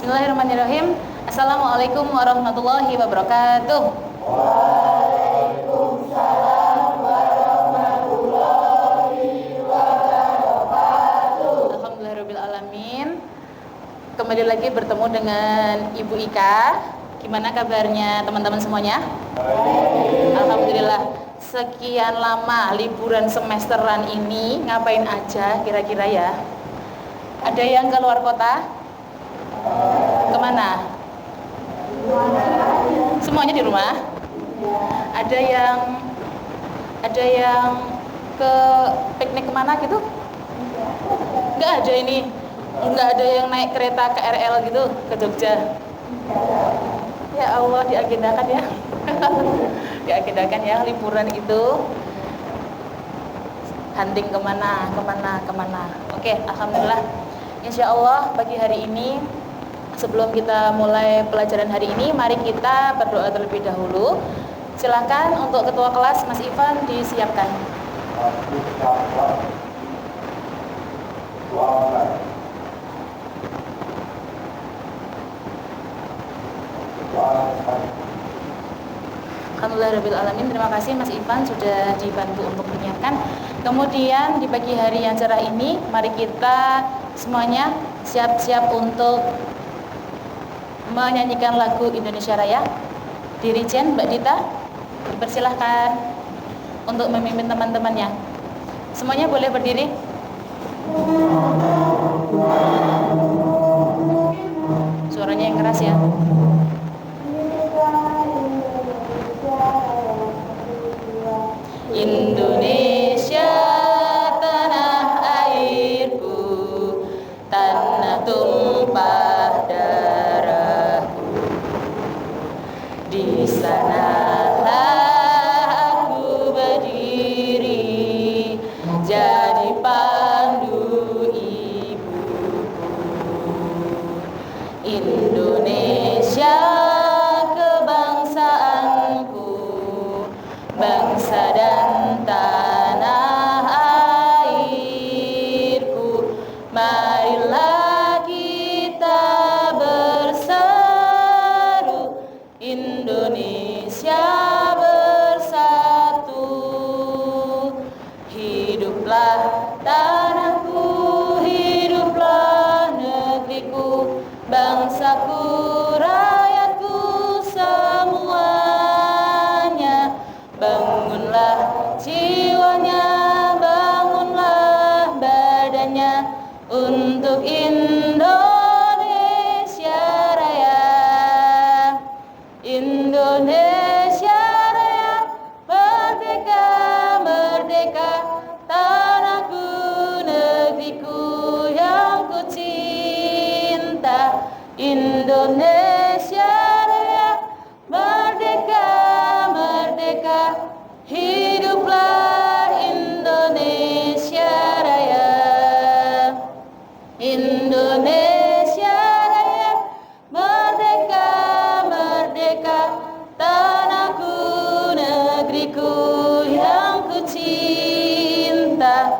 Bismillahirrahmanirrahim. Assalamualaikum warahmatullahi wabarakatuh. Waalaikumsalam warahmatullahi wabarakatuh. Alhamdulillahirabbil alamin. Kembali lagi bertemu dengan Ibu Ika. Gimana kabarnya teman-teman semuanya? Baik. Alhamdulillah. Sekian lama liburan semesteran ini ngapain aja kira-kira ya? Ada yang keluar kota? Kemana? Semuanya di rumah? Ada yang ke piknik kemana gitu? Nggak ada ini. Nggak ada yang naik kereta KRL gitu ke Jogja? Ya Allah, diagendakan ya. Diagendakan ya liburan itu. Hunting kemana? Oke, alhamdulillah. Insya Allah pagi hari ini, sebelum kita mulai pelajaran hari ini, mari kita berdoa terlebih dahulu. Silakan untuk ketua kelas Mas Ivan disiapkan. Alhamdulillahirabbil alamin. Terima kasih Mas Ivan sudah dibantu untuk menyiapkan. Kemudian di pagi hari yang cerah ini, mari kita semuanya siap-siap untuk menyanyikan lagu Indonesia Raya. Dirijen Mbak Dita, dipersilahkan untuk memimpin teman-temannya. Semuanya boleh berdiri. Suaranya yang keras ya. Indonesia tanah airku, tanah tumpah darahku. Di sanalah aku berdiri, jadi pandu ibuku. Indonesia kebangsaanku, bangsa dan tanah airku. Marilah kita berseru, Indonesia bersatu. Hiduplah tanahku, hiduplah negeriku, bangsaku, rakyatku semuanya. Bangunlah jiwanya, bangunlah badannya untuk Indonesia Raya. Indonesia Raya, merdeka, merdeka, tanahku, negeriku yang ku cinta. Indonesia Raya, merdeka, merdeka, hiduplah Indonesia Raya. Indonesia Raya, merdeka, merdeka, tanahku, negeriku yang ku cinta.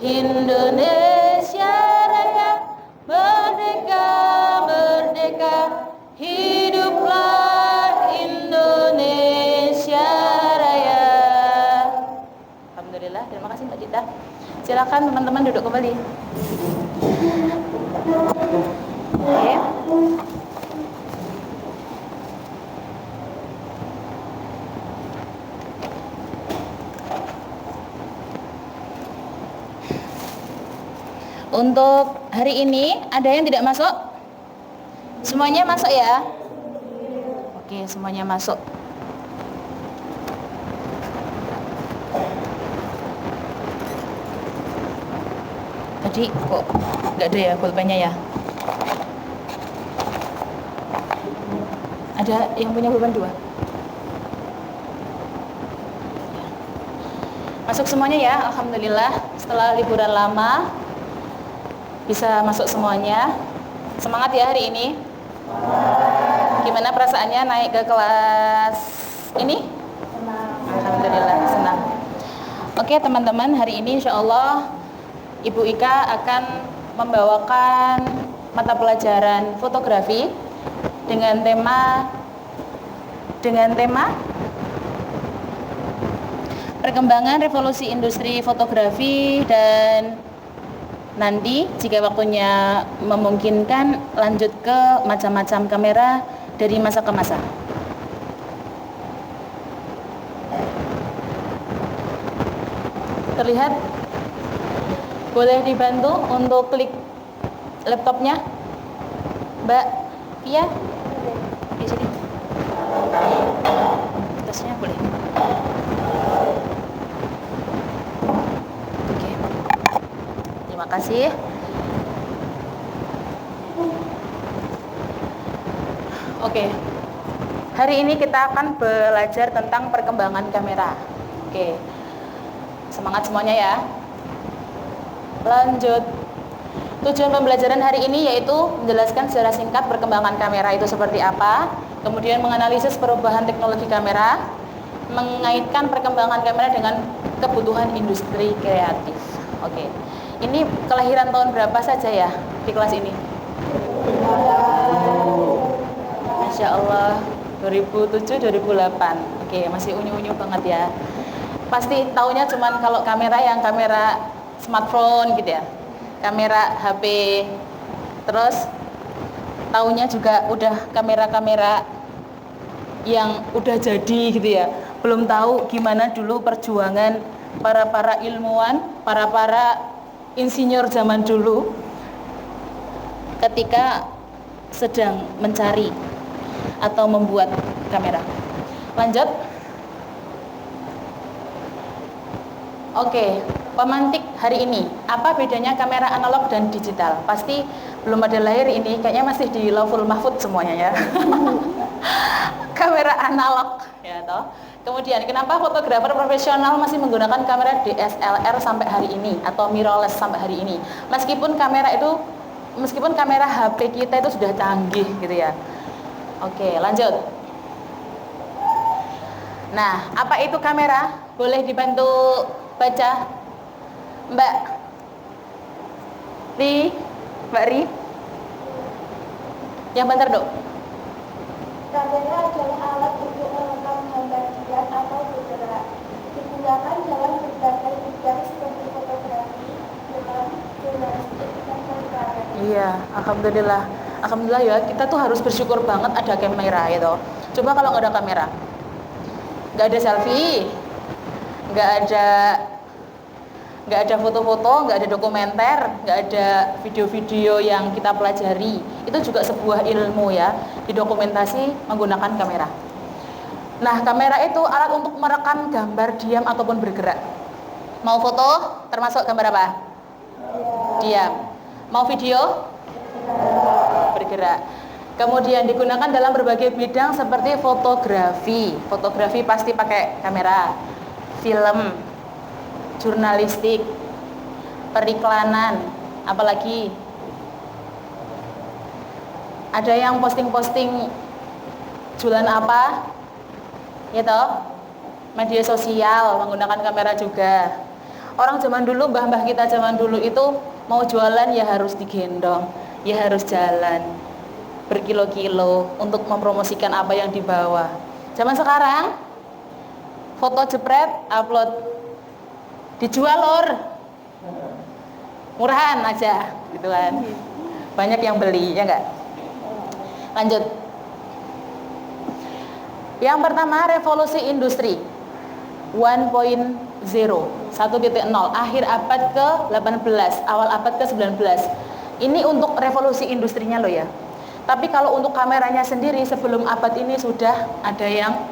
Indonesia Raya, merdeka, merdeka, hiduplah Indonesia Raya. Alhamdulillah, terima kasih Mbak Dita. Silakan teman-teman duduk kembali. Oke. Untuk hari ini ada yang tidak masuk? Semuanya masuk ya? Oke, semuanya masuk. Tadi kok nggak ada ya pulpennya ya? Ada yang punya pulpen 2? Masuk semuanya ya, alhamdulillah. Setelah liburan lama bisa masuk semuanya. Semangat ya hari ini. Gimana perasaannya naik ke kelas ini? Alhamdulillah senang. Oke teman-teman, hari ini insya Allah Ibu Ika akan membawakan mata pelajaran fotografi dengan tema perkembangan revolusi industri fotografi, dan nanti jika waktunya memungkinkan lanjut ke macam-macam kamera dari masa ke masa. Terlihat? Boleh dibantu untuk klik laptopnya, Mbak Pia? Di sini. Tasnya boleh. Oke. Terima kasih. Oke. Hari ini kita akan belajar tentang perkembangan kamera. Oke. Semangat semuanya ya. Lanjut. Tujuan pembelajaran hari ini yaitu menjelaskan secara singkat perkembangan kamera itu seperti apa, kemudian menganalisis perubahan teknologi kamera, mengaitkan perkembangan kamera dengan kebutuhan industri kreatif. Oke. Ini kelahiran tahun berapa saja ya di kelas ini? Masya Allah, 2007-2008. Oke, masih unyu-unyu banget ya. Pasti taunya cuman kalau kamera yang kamera smartphone gitu ya, kamera HP, terus taunya juga udah kamera-kamera yang udah jadi gitu ya. Belum tahu gimana dulu perjuangan para ilmuwan, para insinyur zaman dulu ketika sedang mencari atau membuat kamera. Lanjut. Oke, pemantik hari ini. Apa bedanya kamera analog dan digital? Pasti belum ada lahir ini, kayaknya masih di Lauful Mahfud semuanya ya. Kamera analog ya toh. Kemudian kenapa fotografer profesional masih menggunakan kamera DSLR sampai hari ini atau mirrorless sampai hari ini? Meskipun kamera HP kita itu sudah canggih gitu ya. Oke, lanjut. Nah, apa itu kamera? Boleh dibantu baca, Mbak Ri? Yang bentar dok. Kamera adalah alat untuk merekam gambar diam atau bergerak. Digunakan dalam berbagai bidang seperti fotografi, film, jurnalistik, dan fotografi. Iya, alhamdulillah. Alhamdulillah ya, kita tuh harus bersyukur banget ada kamera gitu. Coba kalau nggak ada kamera, nggak ada selfie, nggak ada foto-foto, nggak ada dokumenter, nggak ada video-video yang kita pelajari. Itu juga sebuah ilmu ya, didokumentasi menggunakan kamera. Nah, kamera itu alat untuk merekam gambar diam ataupun bergerak. Mau foto, termasuk gambar apa? Diam. Mau video? Bergerak. Kemudian digunakan dalam berbagai bidang seperti fotografi. Fotografi pasti pakai kamera. Film, jurnalistik, periklanan, apalagi ada yang posting-posting jualan apa, ya toh, media sosial menggunakan kamera juga. Orang zaman dulu, mbah-mbah kita zaman dulu itu mau jualan ya harus digendong, ya harus jalan berkilo-kilo untuk mempromosikan apa yang dibawa. Zaman sekarang foto jepret, upload, dijual lor, murahan aja gitu kan, banyak yang beli ya enggak. Lanjut. Yang pertama, revolusi industri 1.0, 1.0, akhir abad ke-18, awal abad ke-19. Ini untuk revolusi industrinya loh ya. Tapi kalau untuk kameranya sendiri sebelum abad ini sudah ada yang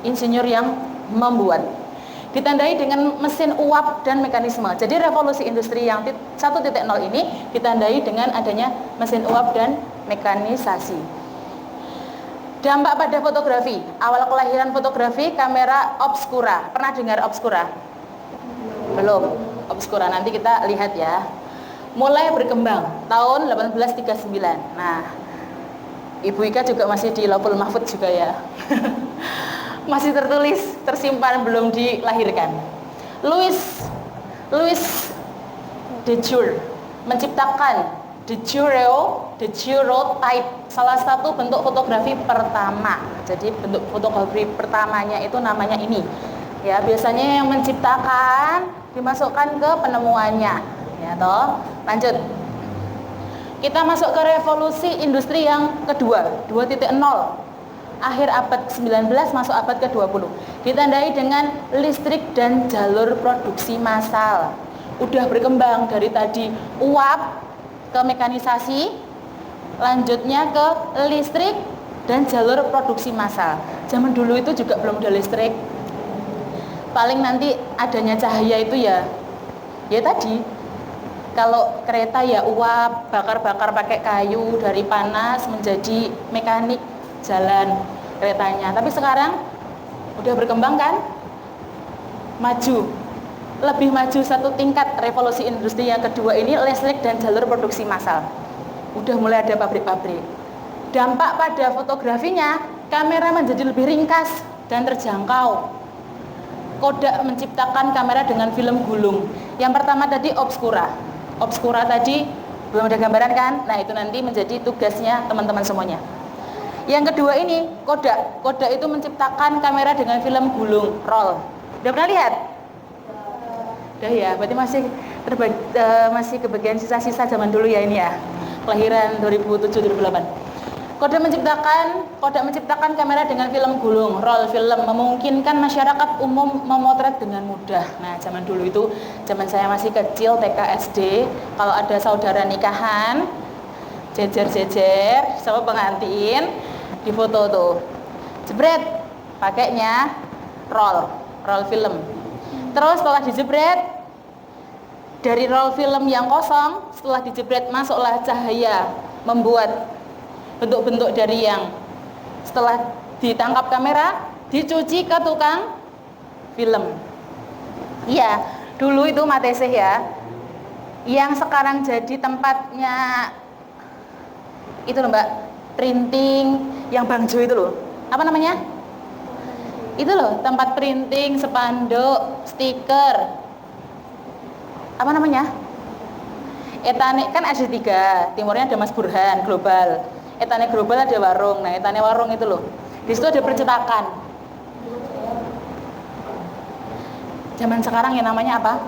insinyur yang membuat. Ditandai dengan mesin uap dan mekanisme. Jadi revolusi industri yang 1.0 ini ditandai dengan adanya mesin uap dan mekanisasi. Dampak pada fotografi. Awal kelahiran fotografi, kamera obscura. Pernah dengar obscura? Belum. Obscura nanti kita lihat ya. Mulai berkembang tahun 1839. Nah, Ibu Ika juga masih di Lauful Mahfud juga ya. Masih tertulis, tersimpan, belum dilahirkan. Louis de Jure menciptakan daguerreotype, salah satu bentuk fotografi pertama. Jadi bentuk fotografi pertamanya itu namanya ini. Ya, biasanya yang menciptakan dimasukkan ke penemuannya. Ya toh. Lanjut. Kita masuk ke revolusi industri yang kedua, 2.0. Akhir abad 19 masuk abad ke-20. Ditandai dengan listrik dan jalur produksi massal. Udah berkembang dari tadi uap ke mekanisasi, lanjutnya ke listrik dan jalur produksi massal. Zaman dulu itu juga belum ada listrik. Paling nanti adanya cahaya itu ya tadi. Kalau kereta ya uap, bakar-bakar pakai kayu, dari panas menjadi mekanik jalan keretanya. Tapi sekarang udah berkembang kan? Maju. Lebih maju satu tingkat revolusi industri yang kedua ini, listrik dan jalur produksi massal. Udah mulai ada pabrik-pabrik. Dampak pada fotografinya, kamera menjadi lebih ringkas dan terjangkau. Kodak menciptakan kamera dengan film gulung. Yang pertama tadi obscura. Obscura tadi belum ada gambaran kan? Nah, itu nanti menjadi tugasnya teman-teman semuanya. Yang kedua ini Kodak. Kodak itu menciptakan kamera dengan film gulung, roll. Udah pernah lihat? Udah ya, berarti masih kebagian sisa-sisa zaman dulu ya ini ya. Kelahiran 2007-2008. Kodak menciptakan kamera dengan film gulung, roll film, memungkinkan masyarakat umum memotret dengan mudah. Nah, zaman dulu itu, zaman saya masih kecil, TK SD, kalau ada saudara nikahan, jejer-jejer sama pengantin, difoto tuh, jebret, pakainya roll film. Terus setelah dijebret, dari roll film yang kosong, setelah dijebret masuklah cahaya, membuat bentuk-bentuk dari yang setelah ditangkap kamera, dicuci ke tukang film. Iya, dulu itu Mateseh ya, yang sekarang jadi tempatnya itu loh Mbak, printing yang Bangjo itu loh, apa namanya? Itu loh, tempat printing, spanduk, stiker, apa namanya? Etane kan ada 3, timurnya ada Mas Burhan, global. Etane global ada warung. Nah, etane warung itu loh. Di situ ada percetakan. Zaman sekarang yang namanya apa?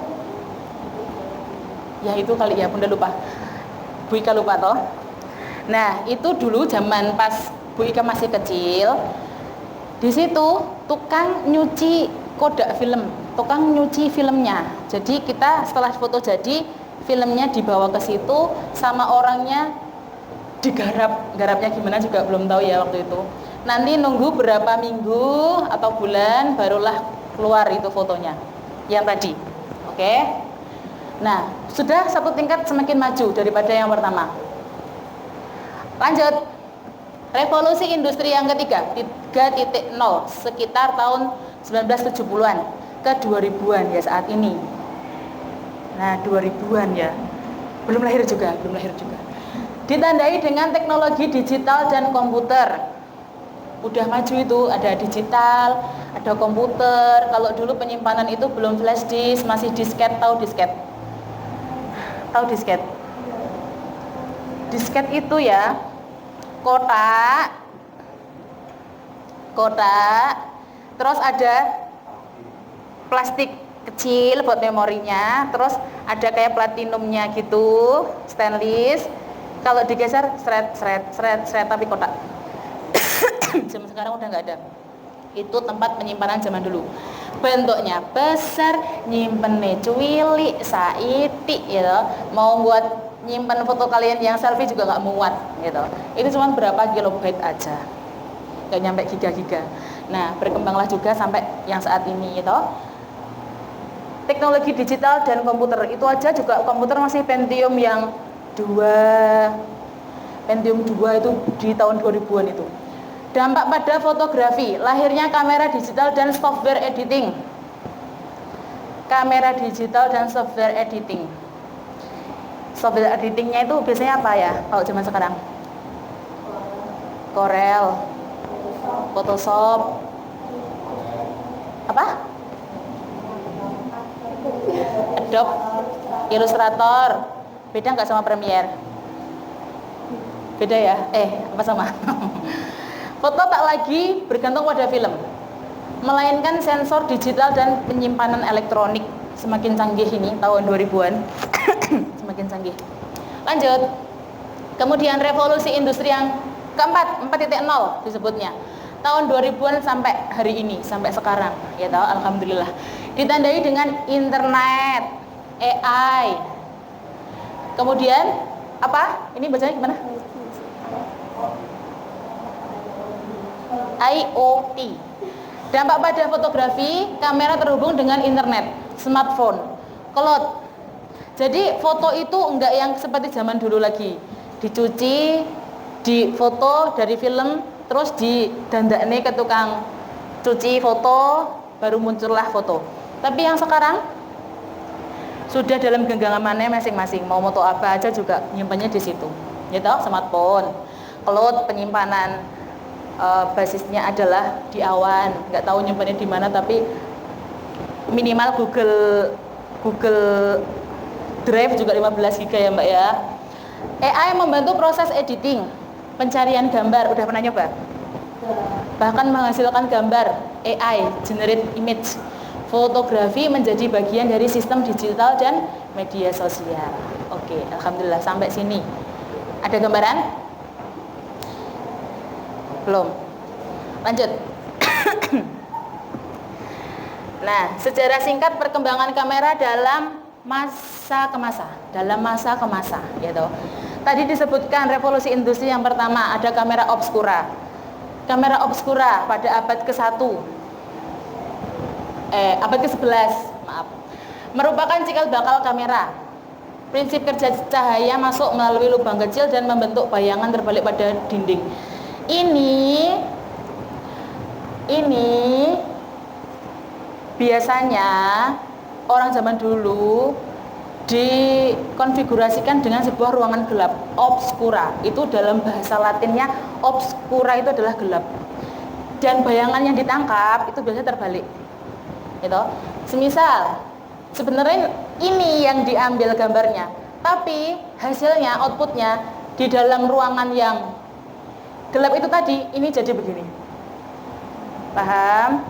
Ya itu kali ya, Bunda lupa. Bu Ika lupa toh. Nah, itu dulu zaman pas Bu Ika masih kecil. Di situ tukang nyuci Kodak film, tukang nyuci filmnya. Jadi kita setelah foto jadi, filmnya dibawa ke situ sama orangnya garapnya gimana juga belum tahu ya waktu itu. Nanti nunggu berapa minggu atau bulan barulah keluar itu fotonya yang tadi. Oke. Nah, sudah satu tingkat semakin maju daripada yang pertama. Lanjut. Revolusi industri yang ketiga, 3.0, sekitar tahun 1970-an ke 2000-an ya saat ini. Nah, 2000-an ya. Belum lahir juga. Ditandai dengan teknologi digital dan komputer. Udah maju itu, ada digital, ada komputer. Kalau dulu penyimpanan itu belum flash disk, masih disket. Tahu disket? Tahu disket? Disket itu ya kotak, terus ada plastik kecil buat memorinya, terus ada kayak platinumnya gitu, stainless. Kalau digeser seret tapi kotak. Zaman sekarang udah nggak ada. Itu tempat penyimpanan zaman dulu. Bentuknya besar, nyimpennya cuili, saiti, gitu. Mau buat nyimpen foto kalian yang selfie juga nggak muat, gitu. Itu cuma berapa kilobyte aja, nggak nyampe giga. Nah, berkembanglah juga sampai yang saat ini, gitu. Teknologi digital dan komputer itu aja juga komputer masih Pentium yang 2 itu di tahun 2000-an itu. Dampak pada fotografi, lahirnya kamera digital dan software editing. Software editingnya itu biasanya apa ya kalau zaman sekarang? Corel, Photoshop, apa? Adobe, Illustrator. Beda nggak sama Premiere? Beda ya? Apa sama? Foto tak lagi bergantung pada film, melainkan sensor digital dan penyimpanan elektronik semakin canggih ini tahun 2000-an. Semakin canggih. Lanjut. Kemudian revolusi industri yang keempat, 4.0 disebutnya. Tahun 2000-an sampai hari ini, sampai sekarang, ya tahu, alhamdulillah. Ditandai dengan internet, AI. Kemudian apa? Ini bacanya gimana? IoT. Dampak pada fotografi, kamera terhubung dengan internet, smartphone, cloud. Jadi foto itu enggak yang seperti zaman dulu lagi. Dicuci, difoto dari film, terus didandakne ke tukang cuci foto, baru muncullah foto. Tapi yang sekarang sudah dalam genggamannya masing-masing. Mau foto apa aja juga nyimpannya di situ. Ya toh, smartphone, cloud, penyimpanan basisnya adalah di awan. Nggak tahu nyimpannya di mana, tapi minimal Google Drive juga 15 GB ya Mbak ya. AI membantu proses editing, pencarian gambar. Udah pernah nyoba? Bahkan menghasilkan gambar, AI, generate image. Fotografi menjadi bagian dari sistem digital dan media sosial. Oke, alhamdulillah sampai sini. Ada gambaran? Belum. Lanjut. Nah, sejarah singkat perkembangan kamera dalam masa ke masa, gitu. Tadi disebutkan revolusi industri yang pertama, ada kamera obscura. Kamera obscura pada abad ke-1. Abad ke-11, maaf. Merupakan cikal bakal kamera. Prinsip kerja cahaya masuk melalui lubang kecil dan membentuk bayangan terbalik pada dinding. Ini biasanya orang zaman dulu dikonfigurasikan dengan sebuah ruangan gelap, obscura. Itu dalam bahasa Latinnya obscura itu adalah gelap. Dan bayangan yang ditangkap itu biasanya terbalik. Gitu. Semisal sebenarnya ini yang diambil gambarnya, tapi hasilnya, outputnya di dalam ruangan yang gelap itu tadi, ini jadi begini. Paham?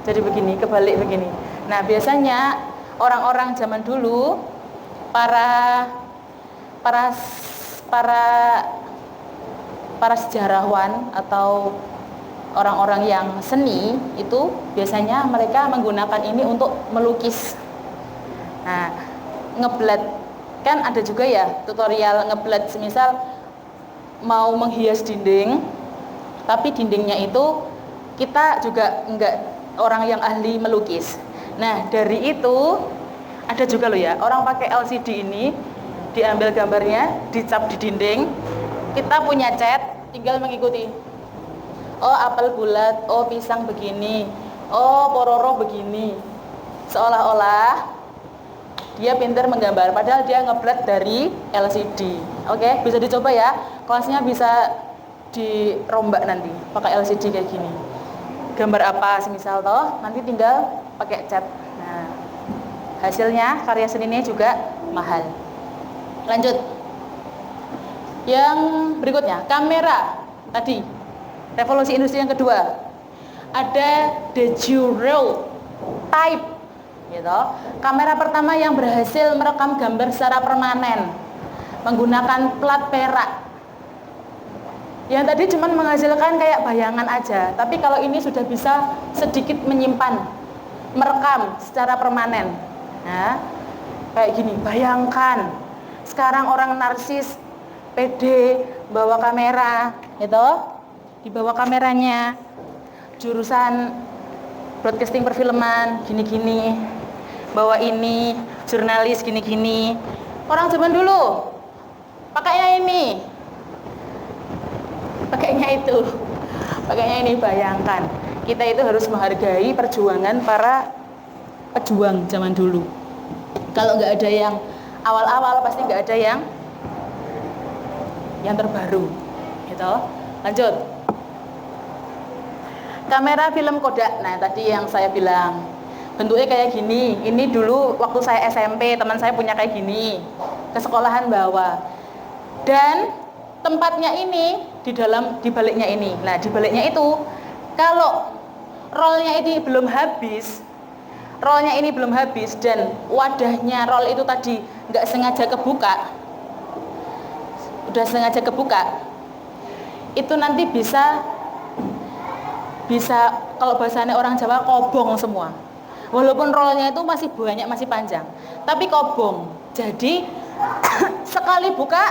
Jadi begini, kebalik begini. Nah, biasanya orang-orang zaman dulu, para sejarawan atau orang-orang yang seni itu biasanya mereka menggunakan ini untuk melukis. Nah, ngeblat kan ada juga ya tutorial ngeblat, semisal mau menghias dinding, tapi dindingnya itu kita juga enggak orang yang ahli melukis. Nah, dari itu ada juga loh ya, orang pakai LCD ini diambil gambarnya, dicap di dinding, kita punya cat, tinggal mengikuti. Oh, apel bulat, oh pisang begini, oh pororo begini. Seolah-olah dia pintar menggambar, padahal dia ngeblat dari LCD. Oke, bisa dicoba ya. Kelasnya bisa dirombak nanti pakai LCD kayak gini. Gambar apa semisal toh, nanti tinggal pakai cat. Nah, hasilnya karya seninya juga mahal. Lanjut. Yang berikutnya, kamera. Tadi revolusi industri yang kedua. Ada daguerreotype, gitu. Kamera pertama yang berhasil merekam gambar secara permanen menggunakan plat perak. Yang tadi cuma menghasilkan kayak bayangan aja, tapi kalau ini sudah bisa sedikit menyimpan, merekam secara permanen. Nah, kayak gini, bayangkan sekarang orang narsis pede bawa kamera, gitu, dibawa kameranya, jurusan broadcasting perfilman gini-gini, bawa ini jurnalis gini-gini. Orang zaman dulu pakainya ini, pakainya itu, pakainya ini. Bayangkan, kita itu harus menghargai perjuangan para pejuang zaman dulu. Kalau nggak ada yang awal-awal, pasti nggak ada yang terbaru, gitu. Lanjut. Kamera film Kodak. Nah, tadi yang saya bilang bentuknya kayak gini. Ini dulu waktu saya SMP, teman saya punya kayak gini, ke sekolahan bawa. Dan tempatnya ini di baliknya ini. Nah, di baliknya itu kalau rollnya ini belum habis, dan wadahnya roll itu tadi nggak sengaja kebuka, udah sengaja kebuka, itu nanti bisa kalau bahasanya orang Jawa kobong semua. Walaupun rollnya itu masih banyak, masih panjang, tapi kobong. Jadi sekali buka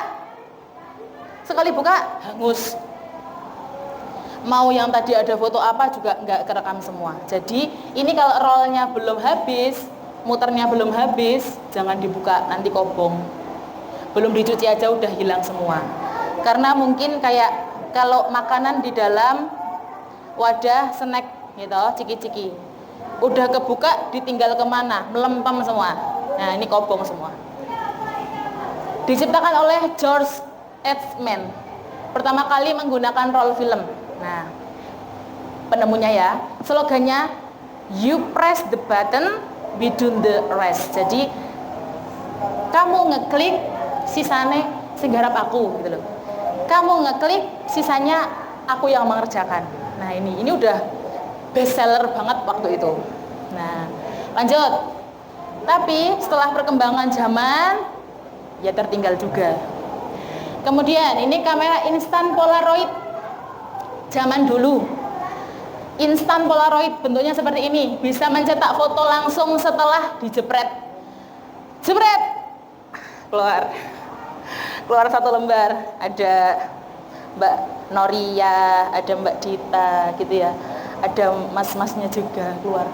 hangus. Mau yang tadi ada foto apa juga nggak kerekam semua. Jadi ini kalau rollnya belum habis, muternya belum habis, jangan dibuka, nanti kobong. Belum dicuci aja udah hilang semua. Karena mungkin kayak kalau makanan di dalam wadah snack gitu, ciki-ciki, udah kebuka ditinggal kemana, melempem semua. Nah, ini kobong semua. Diciptakan oleh George Eastman, pertama kali menggunakan roll film. Nah, penemunya ya, slogannya you press the button, we do the rest. Jadi kamu ngeklik, sisanya senggarap aku gitu loh. Kamu ngeklik, sisanya aku yang mengerjakan. Nah, ini udah best seller banget waktu itu. Nah, lanjut. Tapi setelah perkembangan zaman ya tertinggal juga. Kemudian ini kamera instan Polaroid zaman dulu. Instan Polaroid bentuknya seperti ini, bisa mencetak foto langsung setelah dijepret. Jepret. Keluar satu lembar. Ada Mbak Noria, ada Mbak Dita gitu ya. Ada mas-masnya juga keluar.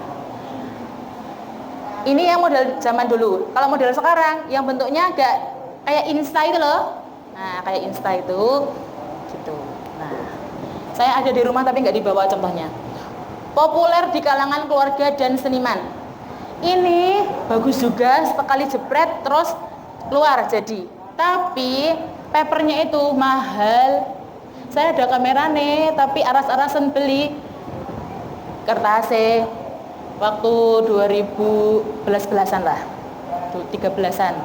Ini yang model zaman dulu. Kalau model sekarang yang bentuknya agak kayak Insta itu loh. Nah, kayak Insta itu gitu. Nah, saya ada di rumah tapi nggak dibawa contohnya. Populer di kalangan keluarga dan seniman. Ini bagus juga, sekali jepret terus keluar jadi. Tapi papernya itu mahal. Saya ada kamera nih, tapi aras-arasan beli kertasnya waktu 2011-an lah, 13-an.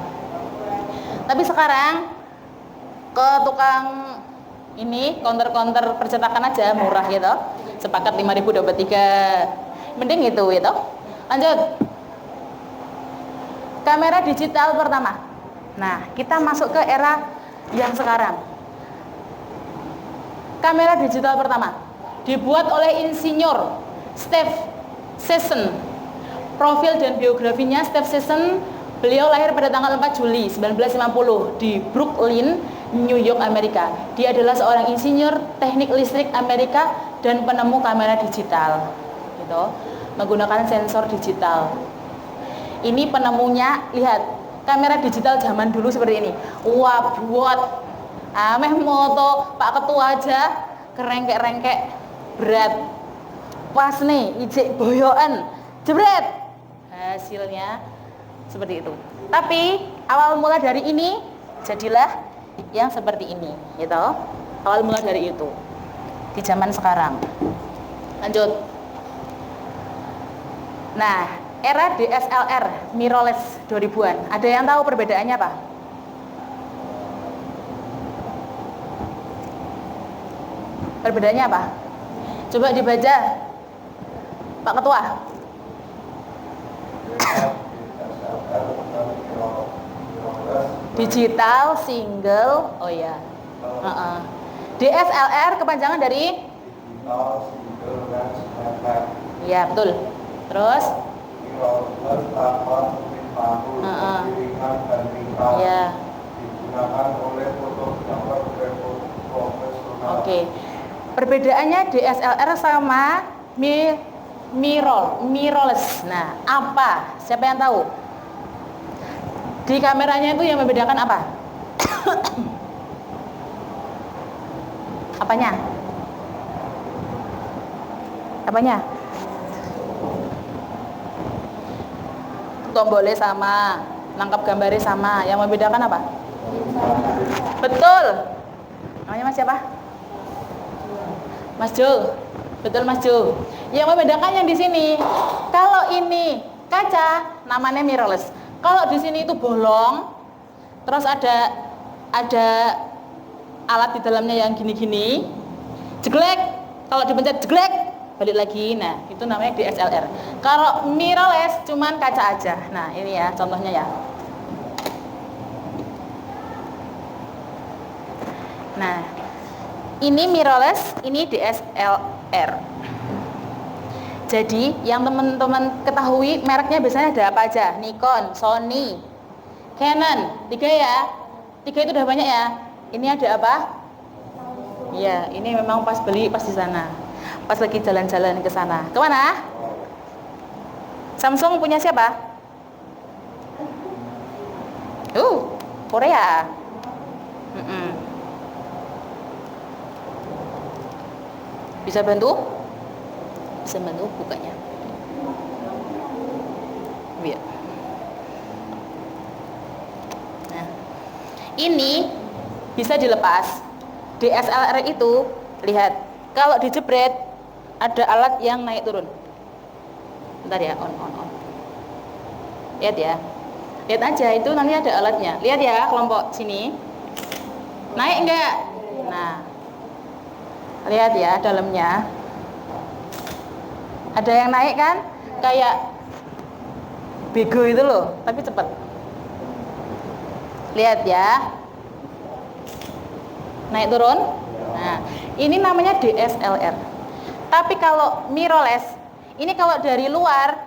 Tapi sekarang ke tukang ini counter percetakan aja murah gitu, sepakat 5.000 dapat 3, mending itu gitu. Lanjut, kamera digital pertama. Nah, kita masuk ke era yang sekarang. Kamera digital pertama dibuat oleh insinyur Steve Sesson. Profil dan biografinya Steve Sesson, beliau lahir pada tanggal 4 Juli 1950 di Brooklyn, New York, Amerika. Dia adalah seorang insinyur teknik listrik Amerika dan penemu kamera digital. Gitu. Menggunakan sensor digital. Ini penemunya, lihat, kamera digital zaman dulu seperti ini. Wah, buat ameh moto Pak Ketua aja kerengkek-rengkek berat. Pas nih, ijek boyoan, jebret. Hasilnya seperti itu. Tapi awal mula dari ini jadilah yang seperti ini, gitu. Awal mula dari itu di zaman sekarang. Lanjut. Nah, era DSLR mirrorless 2000-an. Ada yang tahu perbedaannya apa? Perbedaannya apa? Coba dibaca, Pak Ketua. Digital, single, oh ya. DSLR kepanjangan dari? Ya, betul. Terus? Ya. Oke. Perbedaannya DSLR sama mirrorless. Nah, apa? Siapa yang tahu? Di kameranya itu yang membedakan apa? Apanya? Apanya? Tombolnya sama, nangkap gambarnya sama. Yang membedakan apa? Betul. Namanya Mas siapa? Mas Jo. Betul Mas Jo. Yang membedakan yang di sini. Kalau ini kaca, namanya mirrorless. Kalau di sini itu bolong, terus ada alat di dalamnya yang gini-gini, jeglek, kalau dipencet jeglek, balik lagi. Nah, itu namanya DSLR. Kalau mirrorless cuman kaca aja. Nah, ini ya contohnya ya. Nah, ini mirrorless, ini DSLR. Jadi, yang teman-teman ketahui mereknya biasanya ada apa aja? Nikon, Sony, Canon. 3 ya. 3 itu udah banyak ya. Ini ada apa? Iya, ini memang pas beli pas di sana. Pas lagi jalan-jalan ke sana. Kemana? Samsung punya siapa? Korea. Bisa bantu? Bisa bantu bukanya. Iya. Nah, ini bisa dilepas. DSLR itu, lihat, kalau dijebret ada alat yang naik turun. Bentar ya, on. Lihat ya. Lihat aja, itu nanti ada alatnya. Lihat ya, kelompok sini. Naik enggak? Nah, lihat ya dalamnya. Ada yang naik kan? Kayak bego itu loh, tapi cepat. Lihat ya. Naik turun. Nah, ini namanya DSLR. Tapi kalau mirrorless, ini kalau dari luar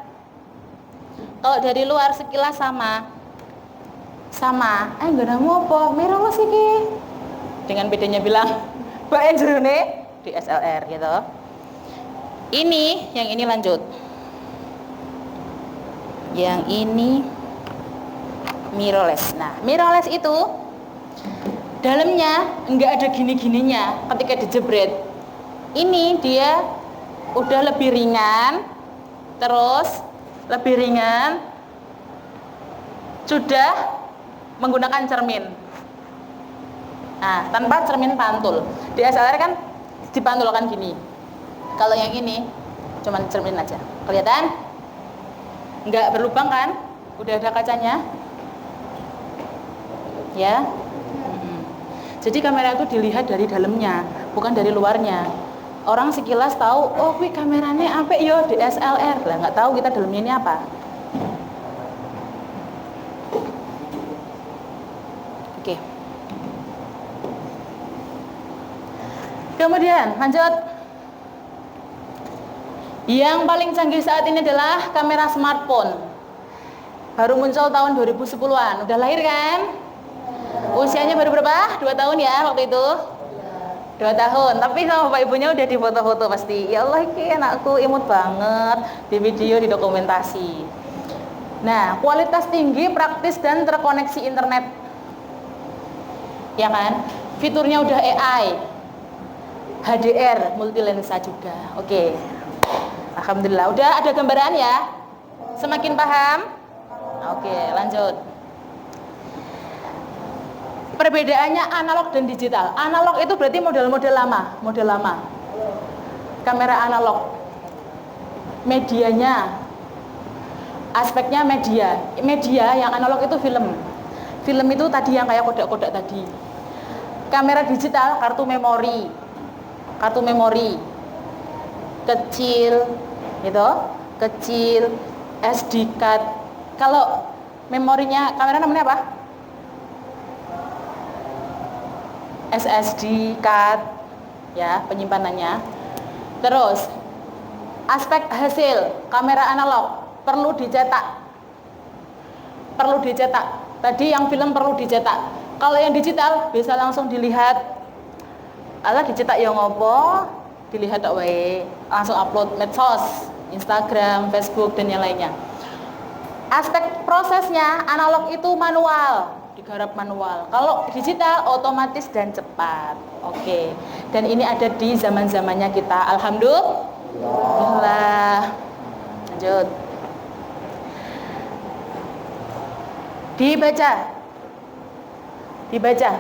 sekilas sama. Enggak ada apa, mirrorless iki. Dengan bedanya bilang, "Mbak Enjrone DSLR" gitu. Yang ini lanjut. Yang ini mirrorless. Nah, mirrorless itu dalamnya enggak ada gini-gininya ketika dijebret. Ini dia udah lebih ringan, sudah menggunakan cermin. Nah, tanpa cermin pantul. DSLR kan dipantulkan gini. Kalau yang ini cuman cermin aja. Kelihatan? Enggak berlubang kan? Udah ada kacanya. Ya. Jadi kamera itu dilihat dari dalamnya, bukan dari luarnya. Orang sekilas tahu, oh kuwi kameranya apik yo DSLR. Lah nggak tahu kita dalamnya ini apa. Oke. Kemudian lanjut. Yang paling canggih saat ini adalah kamera smartphone. Baru muncul tahun 2010-an. Udah lahir kan? Usianya baru berapa? 2 tahun ya waktu itu? 2 tahun. Tapi sama bapak ibunya udah difoto-foto pasti. Ya Allah, ini anakku imut banget. Di video, di dokumentasi. Nah, kualitas tinggi, praktis, dan terkoneksi internet. Ya kan? Fiturnya udah AI. HDR, multi lensa juga. Oke. Alhamdulillah, udah ada gambaran ya? Semakin paham? Oke, lanjut. Perbedaannya analog dan digital. Analog itu berarti model lama. Kamera analog. Medianya, aspeknya media. Media yang analog itu film. Film itu tadi yang kayak kodak-kodak tadi. Kamera digital, kartu memori. Kecil, gitu, SD card. Kalau memorinya kamera namanya apa? SSD card, ya penyimpanannya. Terus aspek hasil kamera analog perlu dicetak. Tadi yang film perlu dicetak. Kalau yang digital bisa langsung dilihat. Dicetak yang ngopo? Dilihat tak wae, langsung upload medsos, Instagram, Facebook dan yang lainnya. Aspek prosesnya analog itu manual, digarap manual. Kalau digital otomatis dan cepat. Oke. Dan ini ada di zaman-zamannya kita. Alhamdulillah. Lanjut. Dibaca.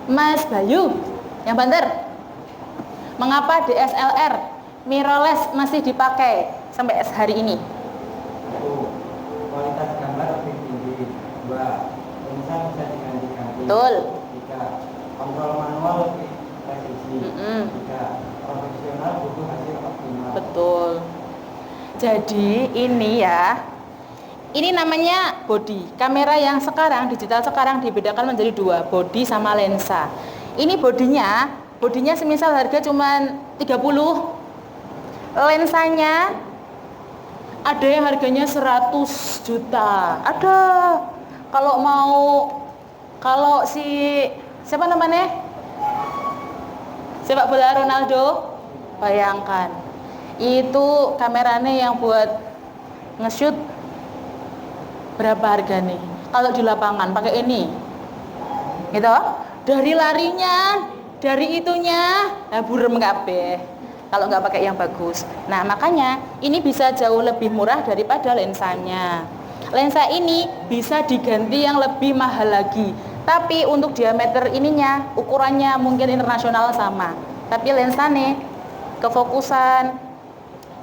Mas Bayu, yang banter. Mengapa DSLR mirrorless masih dipakai sampai hari ini? Kualitas gambar lebih tinggi. 2. Lensa bisa diganti-ganti. Betul. 3. kontrol manual presisi. Tiga, profesional butuh hasil optimal. Betul. Jadi ini ya, ini namanya body. Kamera yang sekarang, digital sekarang dibedakan menjadi dua, body sama lensa. Ini bodinya semisal harga cuman 30. Lensanya ada yang harganya 100 juta. Ada. Kalau siapa namanya? Sepak bola Ronaldo, bayangkan. Itu kameranya yang buat nge-shoot berapa harga nih? Kalau di lapangan pakai ini. Gitu. Dari larinya, dari itunya, burem kabeh. Kalau nggak pakai yang bagus. Nah, makanya ini bisa jauh lebih murah daripada lensanya. Lensa ini bisa diganti yang lebih mahal lagi. Tapi untuk diameter ininya, ukurannya mungkin internasional sama. Tapi lensa nih, kefokusan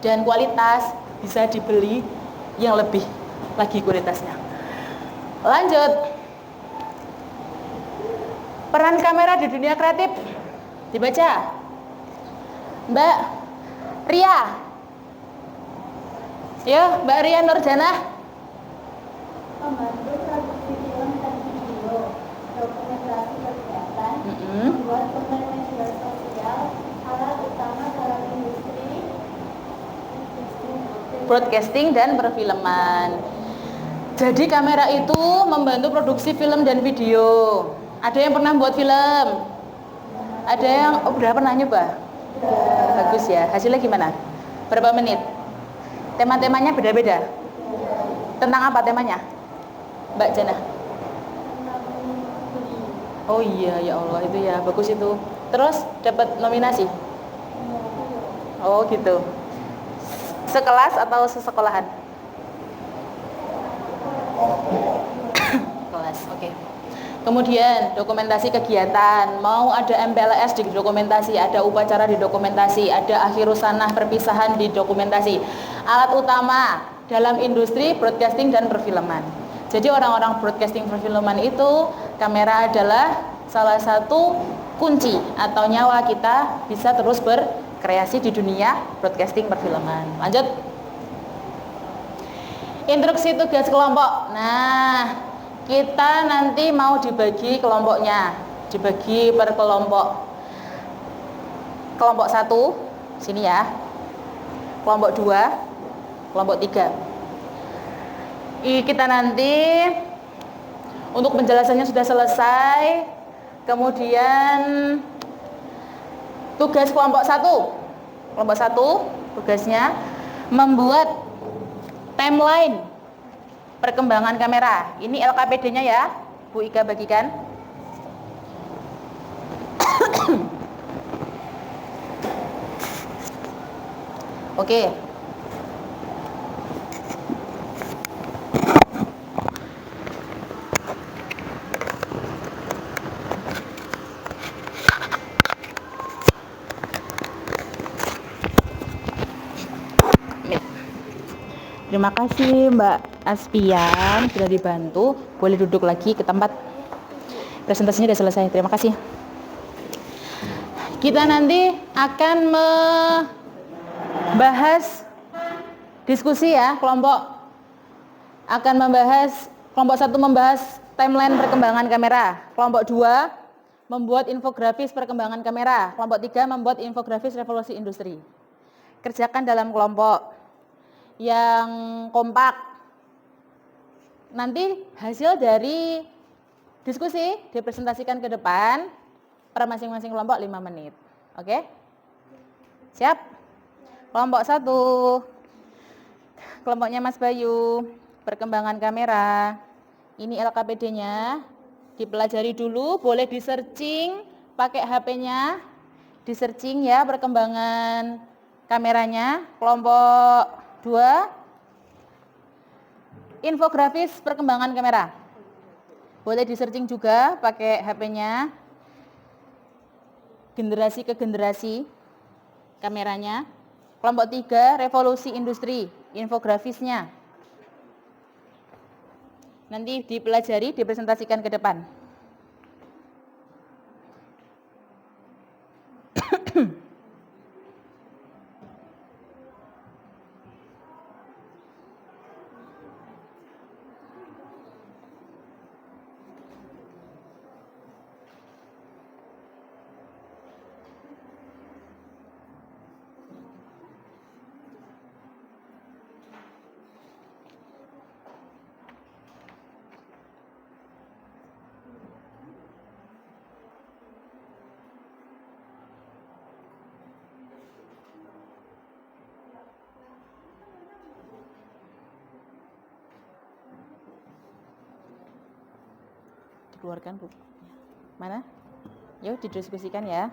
dan kualitas bisa dibeli yang lebih lagi kualitasnya. Lanjut. Peran kamera di dunia kreatif. Dibaca. Mbak Ria. Ya, Mbak Ria Nurjana. Membantu produksi film dan video, dokumentasi kegiatan, membuat konten media sosial, alat utama dalam industri broadcasting dan perfilman. Jadi kamera itu membantu produksi film dan video. Ada yang pernah buat film? Ada yang udah pernah nyoba? Bagus ya. Hasilnya gimana? Berapa menit? Tema-temanya beda-beda. Tentang apa temanya? Mbak Jana. Oh iya, ya Allah, itu ya bagus itu. Terus dapat nominasi? Oh gitu. Sekelas atau sesekolahan? Kelas, oke. Kemudian dokumentasi kegiatan, mau ada MPLS di dokumentasi, ada upacara di dokumentasi, ada akhirusanah perpisahan di dokumentasi. Alat utama dalam industri broadcasting dan perfilman. Jadi orang-orang broadcasting perfilman itu kamera adalah salah satu kunci atau nyawa kita bisa terus berkreasi di dunia broadcasting perfilman. Lanjut. Instruksi tugas kelompok. Nah, kita nanti mau dibagi kelompoknya, dibagi per kelompok. Kelompok 1, sini ya. Kelompok 2, kelompok 3. Kita nanti untuk penjelasannya sudah selesai. Kemudian tugas kelompok 1. Kelompok 1 tugasnya membuat timeline perkembangan kamera. Ini LKPD-nya ya, Bu Ika bagikan. Oke. Terima kasih Mbak Aspian sudah dibantu. Boleh duduk lagi ke tempat. Presentasinya sudah selesai. Terima kasih. Kita nanti akan membahas diskusi ya, kelompok akan membahas, kelompok 1 membahas timeline perkembangan kamera, kelompok 2 membuat infografis perkembangan kamera, kelompok 3 membuat infografis revolusi industri. Kerjakan dalam kelompok yang kompak. Nanti hasil dari diskusi dipresentasikan ke depan per masing-masing kelompok 5 menit. Oke? Siap? Kelompok 1. Kelompoknya Mas Bayu, perkembangan kamera. Ini LKPD-nya. Dipelajari dulu, boleh di-searching pakai HP-nya. Di-searching ya perkembangan kameranya. Kelompok 2, infografis perkembangan kamera. Boleh di-searching juga pakai HP-nya. Generasi ke generasi kameranya. Kelompok 3, revolusi industri, infografisnya. Nanti dipelajari, dipresentasikan ke depan. Dikeluarkan, Bu. Mana? Yuk didiskusikan ya.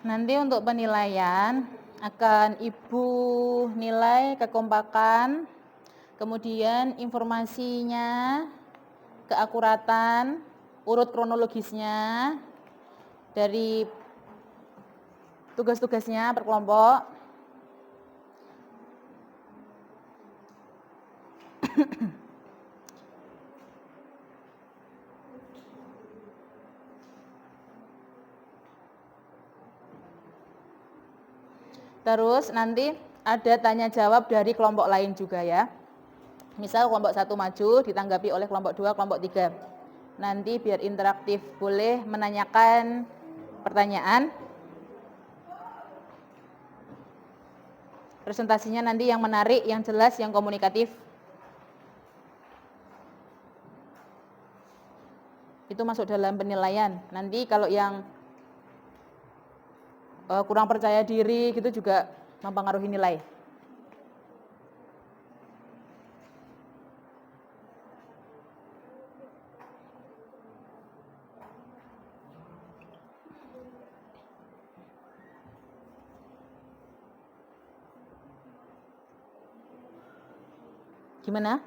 Nanti untuk penilaian akan Ibu nilai kekompakan, kemudian informasinya, keakuratan, urut kronologisnya dari tugas-tugasnya per kelompok. Terus nanti ada tanya jawab dari kelompok lain juga ya. Misal kelompok 1 maju ditanggapi oleh kelompok 2, kelompok 3. Nanti biar interaktif boleh menanyakan pertanyaan. Presentasinya nanti yang menarik, yang jelas, yang komunikatif. Itu masuk dalam penilaian. Nanti kalau yang kurang percaya diri gitu juga mempengaruhi nilai. Gimana?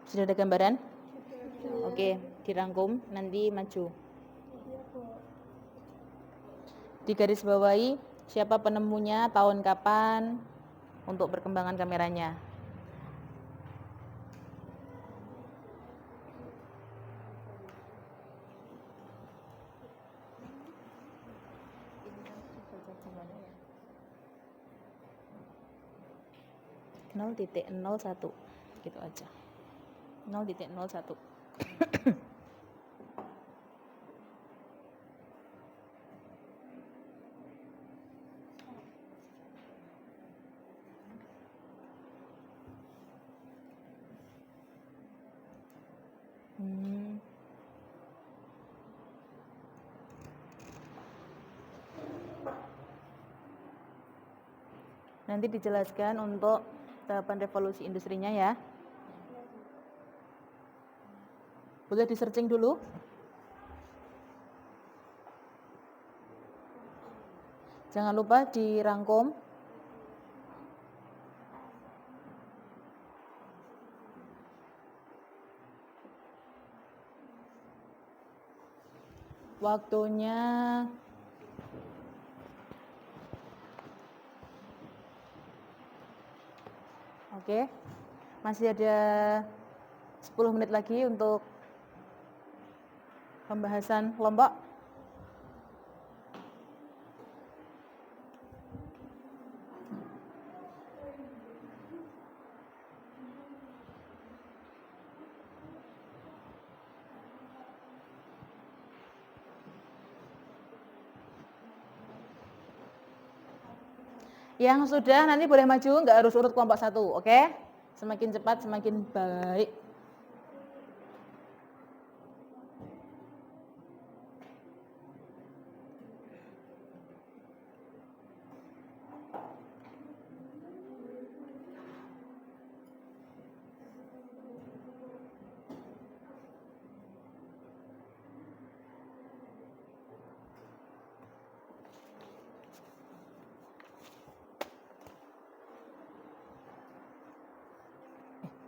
Sudah ada gambaran? Oke, dirangkum, nanti maju. Di garis bawahi siapa penemunya, tahun kapan, untuk perkembangan kameranya. .01 gitu aja. 0.01. Nanti dijelaskan untuk tahapan revolusi industrinya ya. Boleh di searching dulu. Jangan lupa dirangkum. Waktunya oke. Masih ada 10 menit lagi untuk pembahasan kelompok. Yang sudah nanti boleh maju, nggak harus urut kelompok 1, oke? Semakin cepat semakin baik.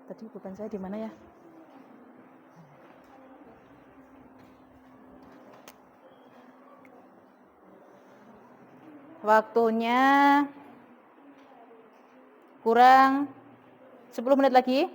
Tadi beban saya di mana ya? Waktunya kurang 10 menit lagi.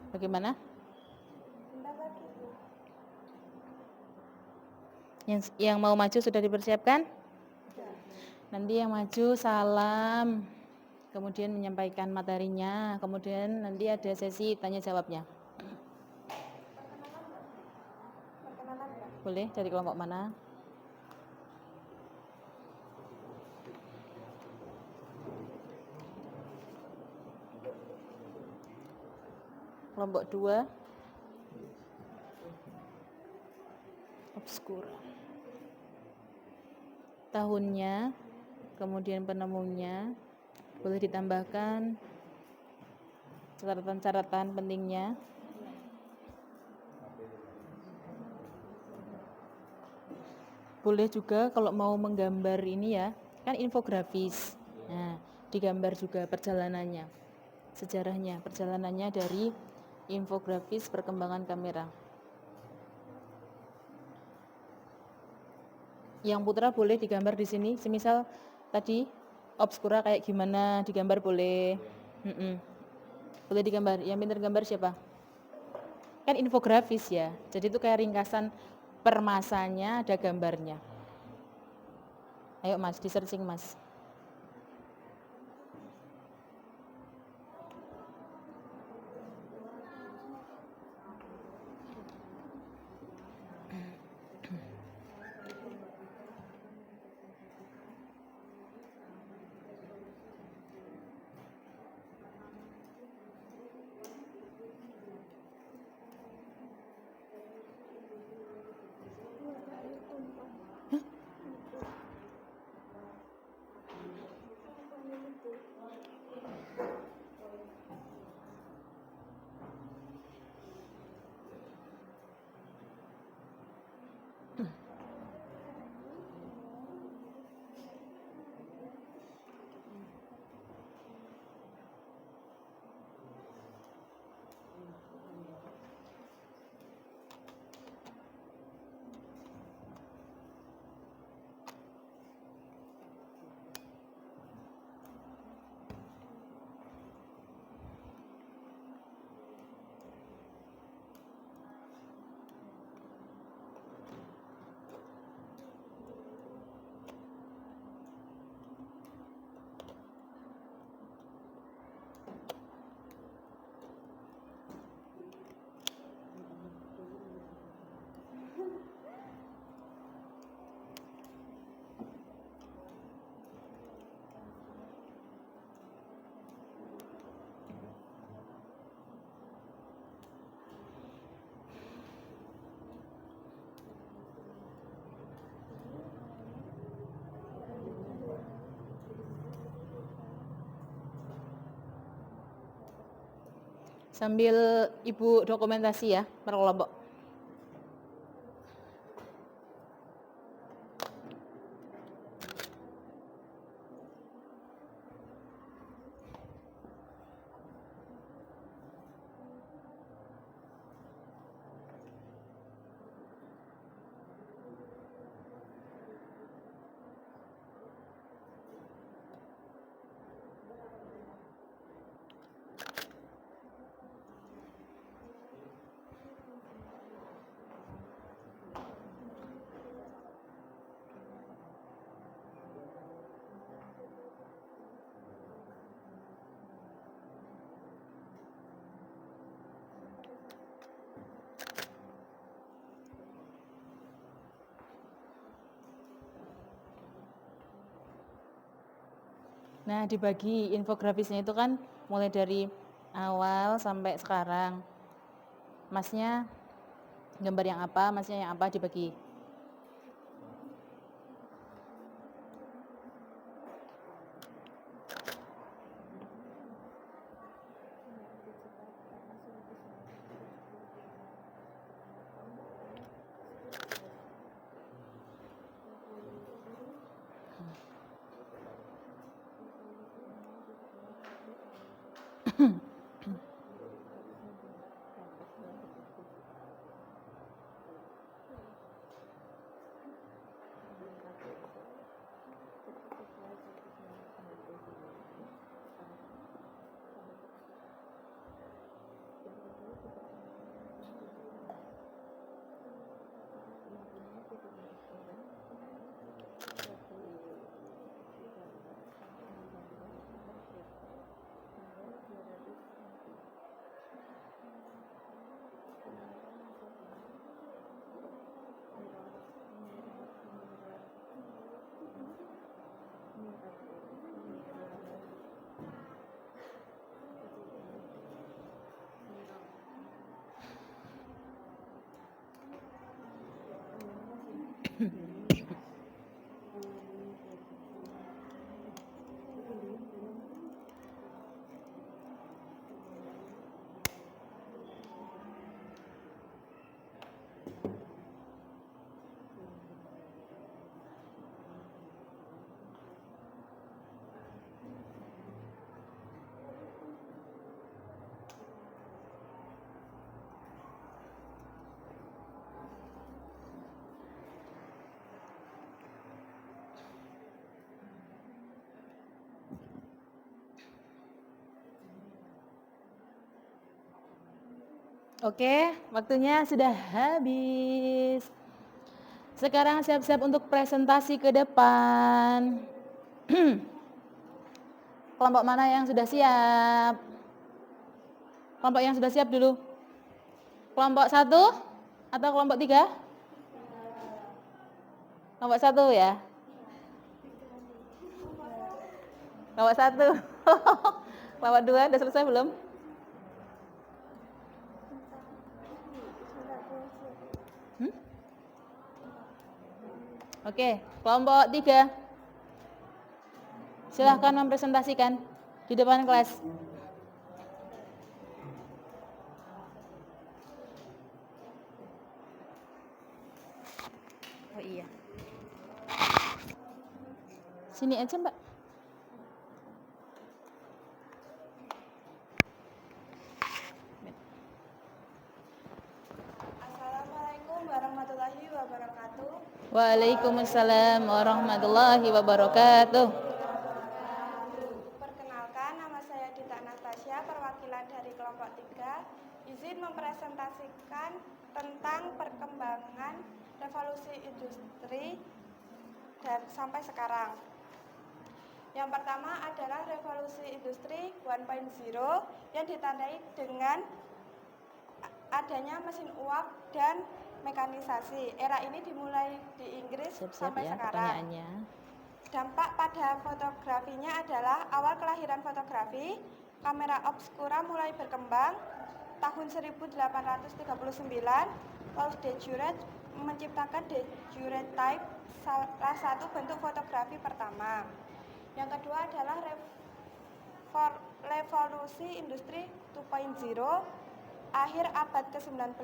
Bagaimana? Yang mau maju sudah dipersiapkan? Nanti yang maju salam, kemudian menyampaikan materinya, kemudian nanti ada sesi tanya jawabnya. Boleh dari kelompok mana? Kelompok 2 obskura. Tahunnya, kemudian penemunya, boleh ditambahkan catatan-catatan pentingnya. Boleh juga kalau mau menggambar ini ya, kan infografis. Nah, digambar juga perjalanannya, sejarahnya, perjalanannya dari infografis perkembangan kamera. Yang putra boleh digambar di sini, semisal tadi obskura kayak gimana digambar boleh. Boleh digambar. Yang pintar gambar siapa? Kan infografis ya, jadi itu kayak ringkasan per masanya ada gambarnya. Ayo mas, di searching mas. Sambil Ibu dokumentasi ya per kelompok. Nah, dibagi infografisnya itu kan mulai dari awal sampai sekarang. Masnya gambar yang apa, masnya yang apa dibagi. Oke, waktunya sudah habis. Sekarang siap-siap untuk presentasi ke depan. Kelompok mana yang sudah siap? Kelompok yang sudah siap dulu. Kelompok 1 atau kelompok 3? Kelompok 1 ya. Kelompok 1. Kelompok 2 udah selesai belum? Oke, kelompok 3. Silahkan mempresentasikan di depan kelas. Oh iya. Sini aja, Mbak. Assalamualaikum warahmatullahi wabarakatuh. Waalaikumsalam warahmatullahi wabarakatuh. Perkenalkan, nama saya Dita Anastasia, perwakilan dari kelompok 3. Izin mempresentasikan tentang perkembangan revolusi industri dan sampai sekarang. Yang pertama adalah revolusi industri 1.0 yang ditandai dengan adanya mesin uap dan mekanisasi. Era ini dimulai di Inggris sampai ya, sekarang. Dampak pada fotografinya adalah awal kelahiran fotografi, kamera obscura mulai berkembang tahun 1839, lalu de Jure menciptakan de Jure type, salah satu bentuk fotografi pertama. Yang kedua adalah revolusi industri 2.0 akhir abad ke-19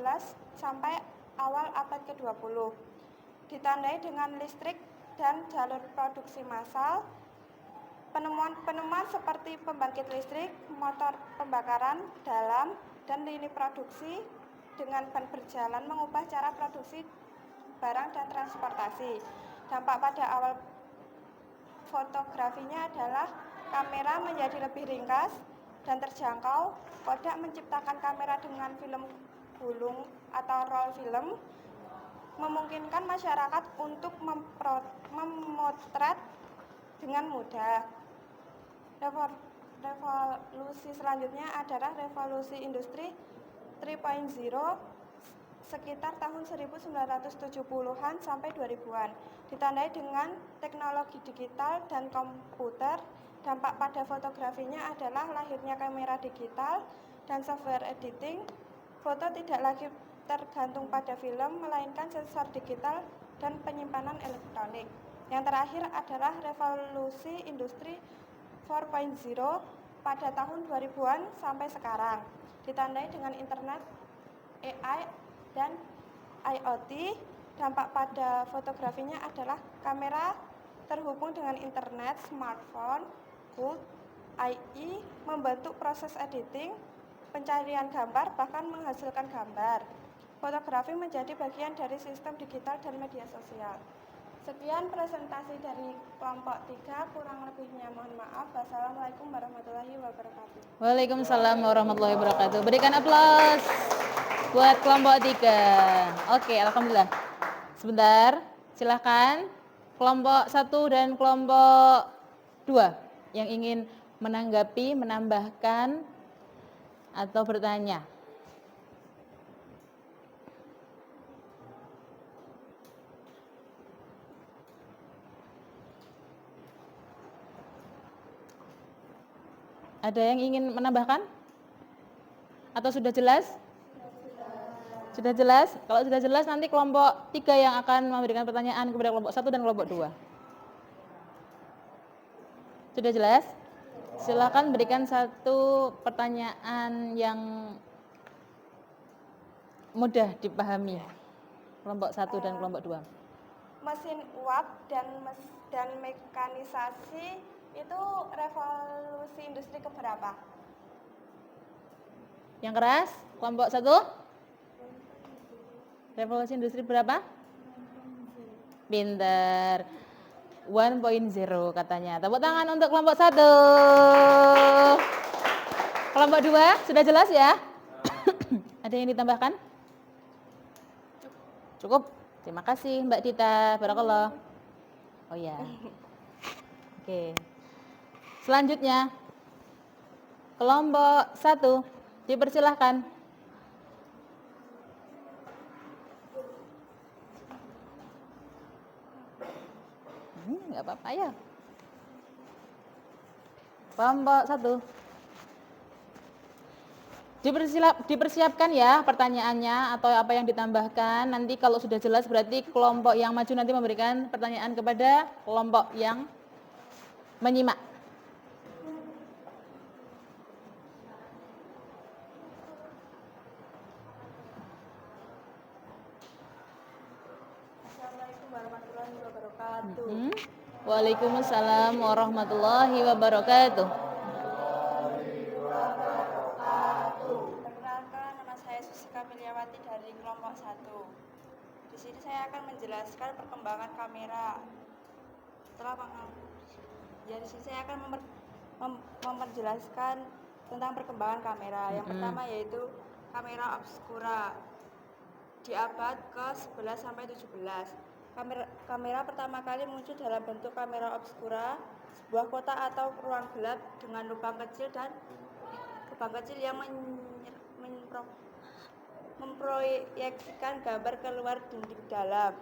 sampai awal abad ke-20. Ditandai dengan listrik dan jalur produksi massal, penemuan-penemuan seperti pembangkit listrik, motor pembakaran dalam, dan lini produksi dengan ban berjalan mengubah cara produksi barang dan transportasi. Dampak pada awal fotografinya adalah kamera menjadi lebih ringkas dan terjangkau. Kodak menciptakan kamera dengan film gulung atau roll film, memungkinkan masyarakat untuk memotret dengan mudah. Revolusi selanjutnya adalah revolusi industri 3.0 sekitar tahun 1970-an sampai 2000-an. Ditandai dengan teknologi digital dan komputer. Dampak pada fotografinya adalah lahirnya kamera digital dan software editing. Foto tidak lagi tergantung pada film, melainkan sensor digital dan penyimpanan elektronik. Yang terakhir adalah revolusi industri 4.0 pada tahun 2000-an sampai sekarang. Ditandai dengan internet, AI, dan IoT. Dampak pada fotografinya adalah kamera terhubung dengan internet, smartphone, AI, membantu proses editing, pencarian gambar, bahkan menghasilkan gambar. Fotografi menjadi bagian dari sistem digital dan media sosial. Sekian presentasi dari kelompok 3, kurang lebihnya mohon maaf. Wassalamualaikum warahmatullahi wabarakatuh. Waalaikumsalam warahmatullahi wabarakatuh. Berikan aplaus buat kelompok 3. Oke, alhamdulillah. Sebentar, silahkan kelompok 1 dan kelompok 2 yang ingin menanggapi, menambahkan, atau bertanya. Ada yang ingin menambahkan? Atau sudah jelas? Sudah jelas? Kalau sudah jelas nanti kelompok 3 yang akan memberikan pertanyaan kepada kelompok 1 dan kelompok 2. Sudah jelas? Silakan berikan satu pertanyaan yang mudah dipahami. Kelompok 1 dan kelompok 2. Mesin uap dan mekanisasi itu revolusi industri keberapa? Yang keras, kelompok 1. Revolusi industri berapa? Pinter. 1.0 katanya. Tepuk tangan untuk kelompok 1. Kelompok 2 sudah jelas ya? Ada yang ditambahkan? Cukup. Terima kasih Mbak Dita. Barakallah. Oh ya. Oke. Selanjutnya kelompok 1 dipersilahkan. Enggak apa-apa ya. Kelompok 1. Dipersiapkan ya pertanyaannya atau apa yang ditambahkan. Nanti kalau sudah jelas berarti kelompok yang maju nanti memberikan pertanyaan kepada kelompok yang menyimak. Assalamualaikum warahmatullahi wabarakatuh. Waalaikumsalam warahmatullahi wabarakatuh. Perkenalkan, nama saya Susi Kamiliawati dari kelompok 1. Di sini saya akan menjelaskan perkembangan kamera. Di sini saya akan memperjelaskan tentang perkembangan kamera. Yang pertama yaitu kamera obscura di abad ke-11 sampai 17. Kamera pertama kali muncul dalam bentuk kamera obscura, sebuah kotak atau ruang gelap dengan lubang kecil yang memproyeksikan gambar keluar dinding dalam.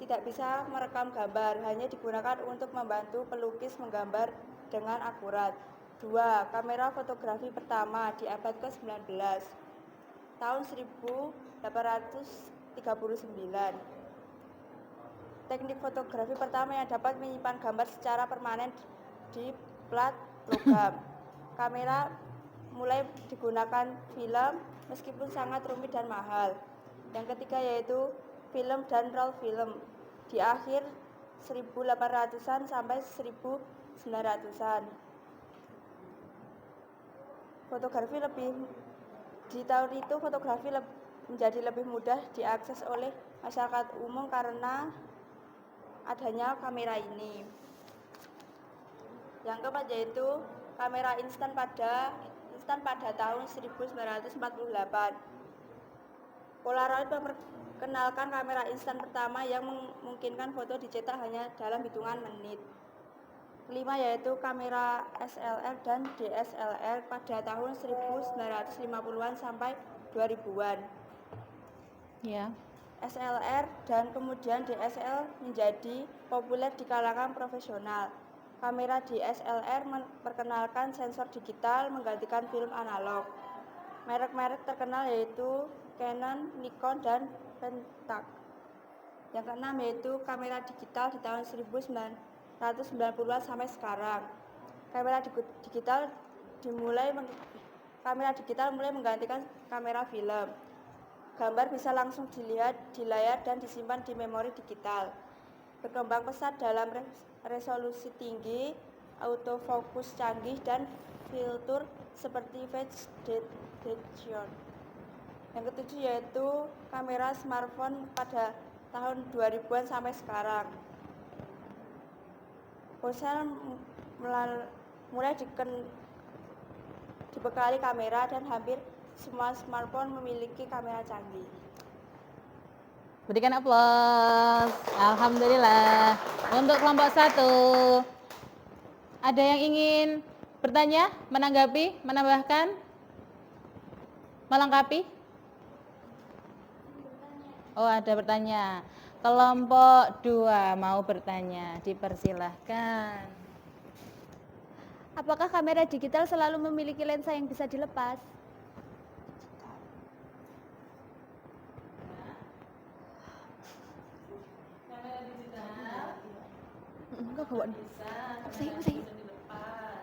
Tidak bisa merekam gambar, hanya digunakan untuk membantu pelukis menggambar dengan akurat. 2. Kamera fotografi pertama di abad ke-19 tahun 1839. Teknik fotografi pertama yang dapat menyimpan gambar secara permanen di plat logam. kamera mulai digunakan film meskipun sangat rumit dan mahal. Yang ketiga yaitu film dan roll film di akhir 1800-an sampai 1900-an. Di tahun itu fotografi menjadi lebih mudah diakses oleh masyarakat umum karena adanya kamera ini. Yang keempat yaitu kamera instan pada tahun 1948. Polaroid memperkenalkan kamera instan pertama yang memungkinkan foto dicetak hanya dalam hitungan menit. Kelima yaitu kamera SLR dan DSLR pada tahun 1950-an sampai 2000-an. Ya. SLR dan kemudian DSLR menjadi populer di kalangan profesional. Kamera DSLR memperkenalkan sensor digital menggantikan film analog. Merek-merek terkenal yaitu Canon, Nikon, dan Pentax. Yang keenam yaitu kamera digital di tahun 1990-an sampai sekarang. Kamera digital mulai menggantikan kamera film. Gambar bisa langsung dilihat di layar dan disimpan di memori digital. Berkembang pesat dalam resolusi tinggi, autofocus canggih, dan fitur seperti face detection. Yang ketujuh yaitu kamera smartphone pada tahun 2000-an sampai sekarang. Ponsel mulai dibekali kamera dan hampir semua smartphone memiliki kamera canggih. Berikan aplaus. Alhamdulillah. Untuk kelompok 1, ada yang ingin bertanya, menanggapi, menambahkan, melengkapi? Oh, ada bertanya. Kelompok 2 mau bertanya, dipersilahkan. Apakah kamera digital selalu memiliki lensa yang bisa dilepas? Kamera digital Enggak bawa nih. bisa dilepas.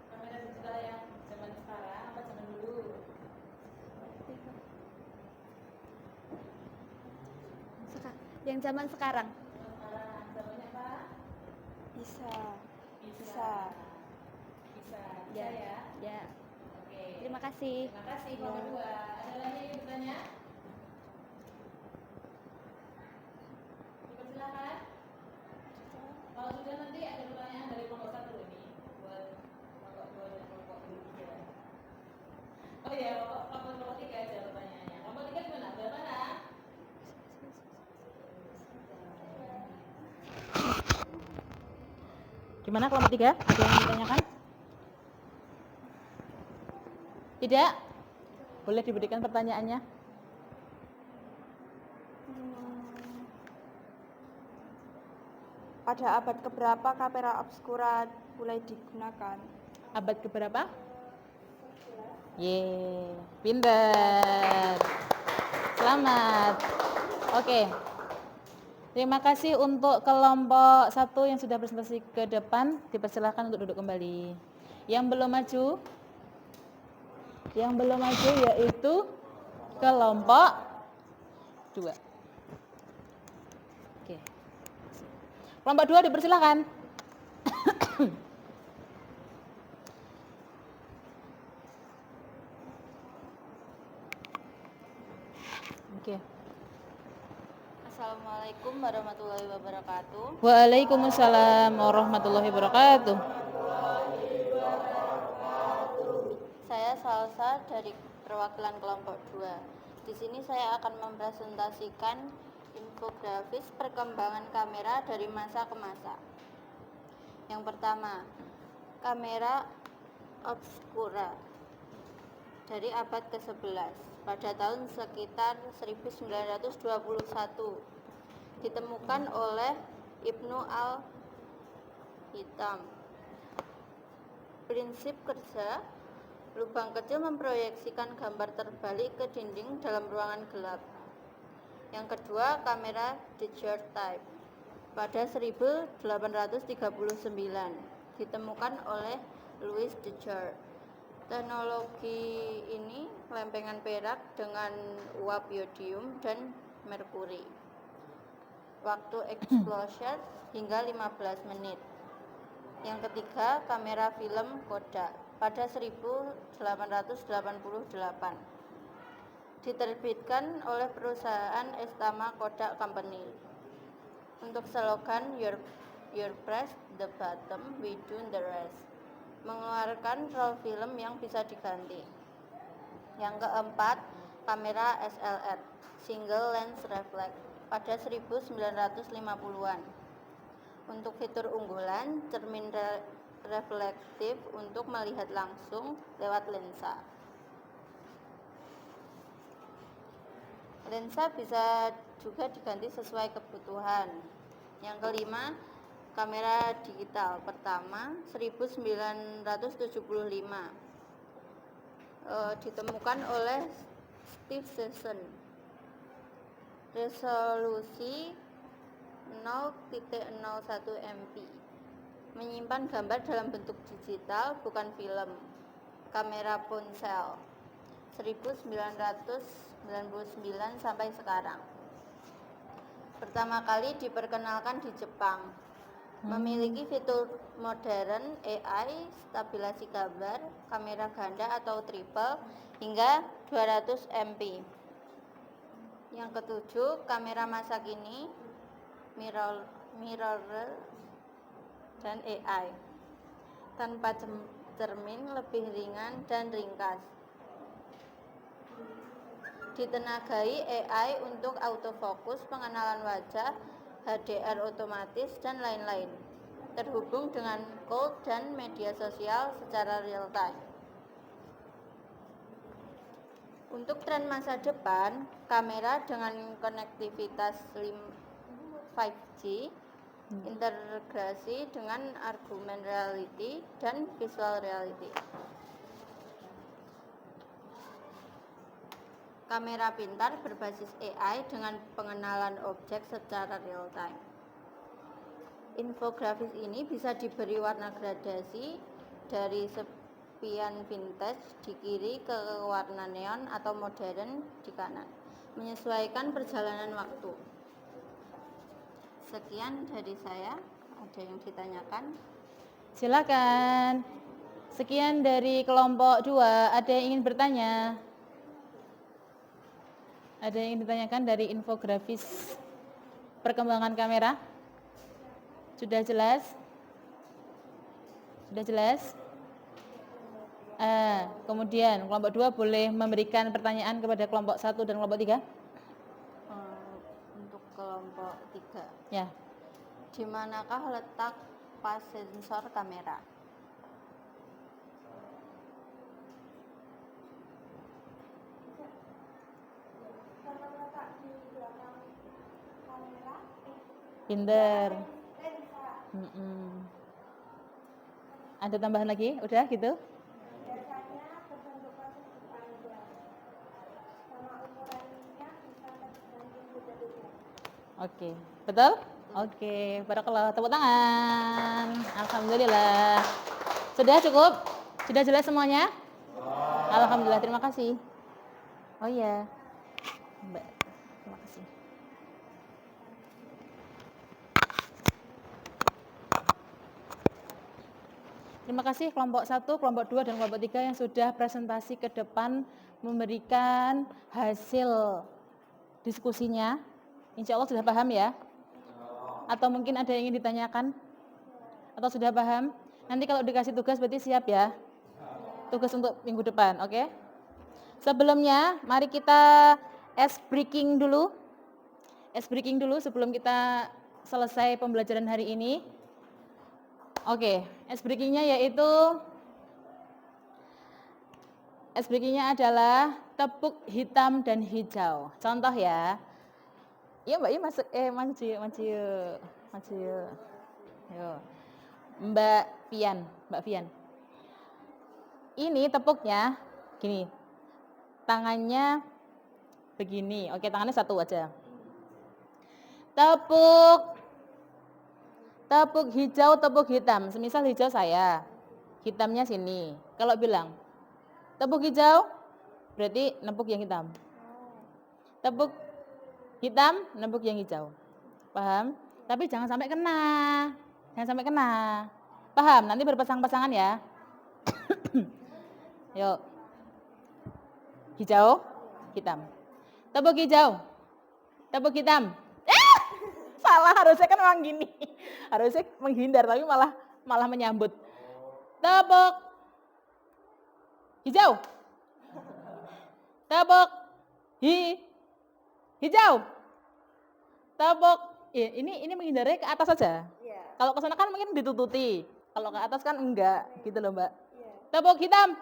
Kamera digital yang zaman sekarang apa zaman dulu? Yang zaman sekarang. Zamannya apa? Bisa. Ya. Ya. Oke. Terima kasih. Terima kasih kelompok 2. Ada lagi yang bertanya? Dipersilakan. Kalau sudah nanti ada pertanyaan dari kelompok 1 ini buat kelompok 2 dan kelompok 3. Oh iya, kelompok 3 aja pertanyaannya. Kelompok 3 gimana? Bagaimana? Gimana kelompok 3? Ada yang ditanyakan? Tidak? Boleh diberikan pertanyaannya? Pada abad keberapa kamera obscura mulai digunakan? Abad keberapa? Pinter. Selamat. Oke. Terima kasih untuk kelompok 1 yang sudah presentasi ke depan. Dipersilakan untuk duduk kembali. Yang belum maju yaitu kelompok 2. Oke. Kelompok 2 dipersilakan. Oke. Assalamualaikum warahmatullahi wabarakatuh. Waalaikumsalam warahmatullahi wabarakatuh. Saya Salsa dari perwakilan kelompok 2. Di sini saya akan mempresentasikan infografis perkembangan kamera dari masa ke masa. Yang pertama, kamera obscura dari abad ke-11 pada tahun sekitar 1921 ditemukan oleh Ibnu al-Hitam. Prinsip kerja: lubang kecil memproyeksikan gambar terbalik ke dinding dalam ruangan gelap. Yang kedua, kamera daguerreotype pada 1839 ditemukan oleh Louis Dejour. Teknologi ini lempengan perak dengan uap yodium dan merkuri. Waktu exposure hingga 15 menit. Yang ketiga, kamera film Kodak pada 1888. Diterbitkan oleh perusahaan Estama Kodak Company. Untuk slogan Your press the button, we do the rest. Mengeluarkan roll film yang bisa diganti. Yang keempat, kamera SLR, single lens reflex pada 1950-an. Untuk fitur unggulan, cermin reflektif untuk melihat langsung lewat lensa. Lensa bisa juga diganti sesuai kebutuhan. Yang kelima, kamera digital pertama 1975. Ditemukan oleh Steve Sesson. Resolusi 0.01 MP. Menyimpan gambar dalam bentuk digital, bukan film. Kamera ponsel 1999 sampai sekarang. Pertama kali diperkenalkan di Jepang. Memiliki fitur modern AI, stabilasi gambar, kamera ganda atau triple hingga 200 MP. Yang ketujuh, kamera masa kini mirrorless dan AI. Tanpa cermin, lebih ringan dan ringkas. Ditenagai AI untuk autofokus, pengenalan wajah, HDR otomatis, dan lain-lain. Terhubung dengan cloud dan media sosial secara real time. Untuk tren masa depan, kamera dengan konektivitas 5G, integrasi dengan augmented reality dan visual reality. Kamera pintar berbasis AI dengan pengenalan objek secara real time. Infografis ini bisa diberi warna gradasi dari sepian vintage di kiri ke warna neon atau modern di kanan, menyesuaikan perjalanan waktu. Sekian dari saya. Ada yang ditanyakan? Silakan. Sekian dari kelompok 2. Ada yang ingin bertanya? Ada yang ingin ditanyakan dari infografis perkembangan kamera? Sudah jelas? Sudah jelas? Kemudian kelompok 2 boleh memberikan pertanyaan kepada kelompok 1 dan kelompok 3? Untuk kelompok 3. Ya. Di manakah letak pas sensor kamera? Pinter. Ada tambahan lagi? Udah gitu? Biasanya berbentuk kotak panjang. Sama ukurannya bisa tergantung beda-beda. Oke. Betul? Oke. Barakallah. Tepuk tangan. Alhamdulillah. Sudah cukup? Sudah jelas semuanya? Alhamdulillah. Terima kasih. Oh iya. Mbak. Terima kasih. Terima kasih kelompok 1, kelompok 2, dan kelompok 3 yang sudah presentasi ke depan memberikan hasil diskusinya. Insya Allah sudah paham ya? Atau mungkin ada yang ingin ditanyakan? Atau sudah paham? Nanti kalau dikasih tugas berarti siap ya? Tugas untuk minggu depan, oke? Sebelumnya, mari kita ice breaking dulu. Ice breaking dulu sebelum kita selesai pembelajaran hari ini. Oke, ice breakingnya adalah tepuk hitam dan hijau. Contoh ya. Iya Mbak, masuk. Maju yuk. Yuk. Mbak Fian. Ini tepuknya gini. Tangannya begini. Oke, tangannya satu aja. tepuk hijau, tepuk hitam. Semisal hijau saya, hitamnya sini. Kalau bilang tepuk hijau, berarti nempuk yang hitam. Tepuk hitam, nempuk yang hijau. Paham? Tapi jangan sampai kena. Jangan sampai kena. Paham? Nanti berpasang-pasangan ya. Yuk. Hijau, hitam. Tepuk hijau. Tepuk hitam. Salah, harusnya kan memang gini. Harusnya menghindar tapi malah menyambut. Tepuk hijau. Tepuk hijau. Tepuk ini menghindarnya ke atas saja. Kalau ke sana kan mungkin ditututi. Kalau ke atas kan enggak, gitu loh, Mbak. Tepuk hitam.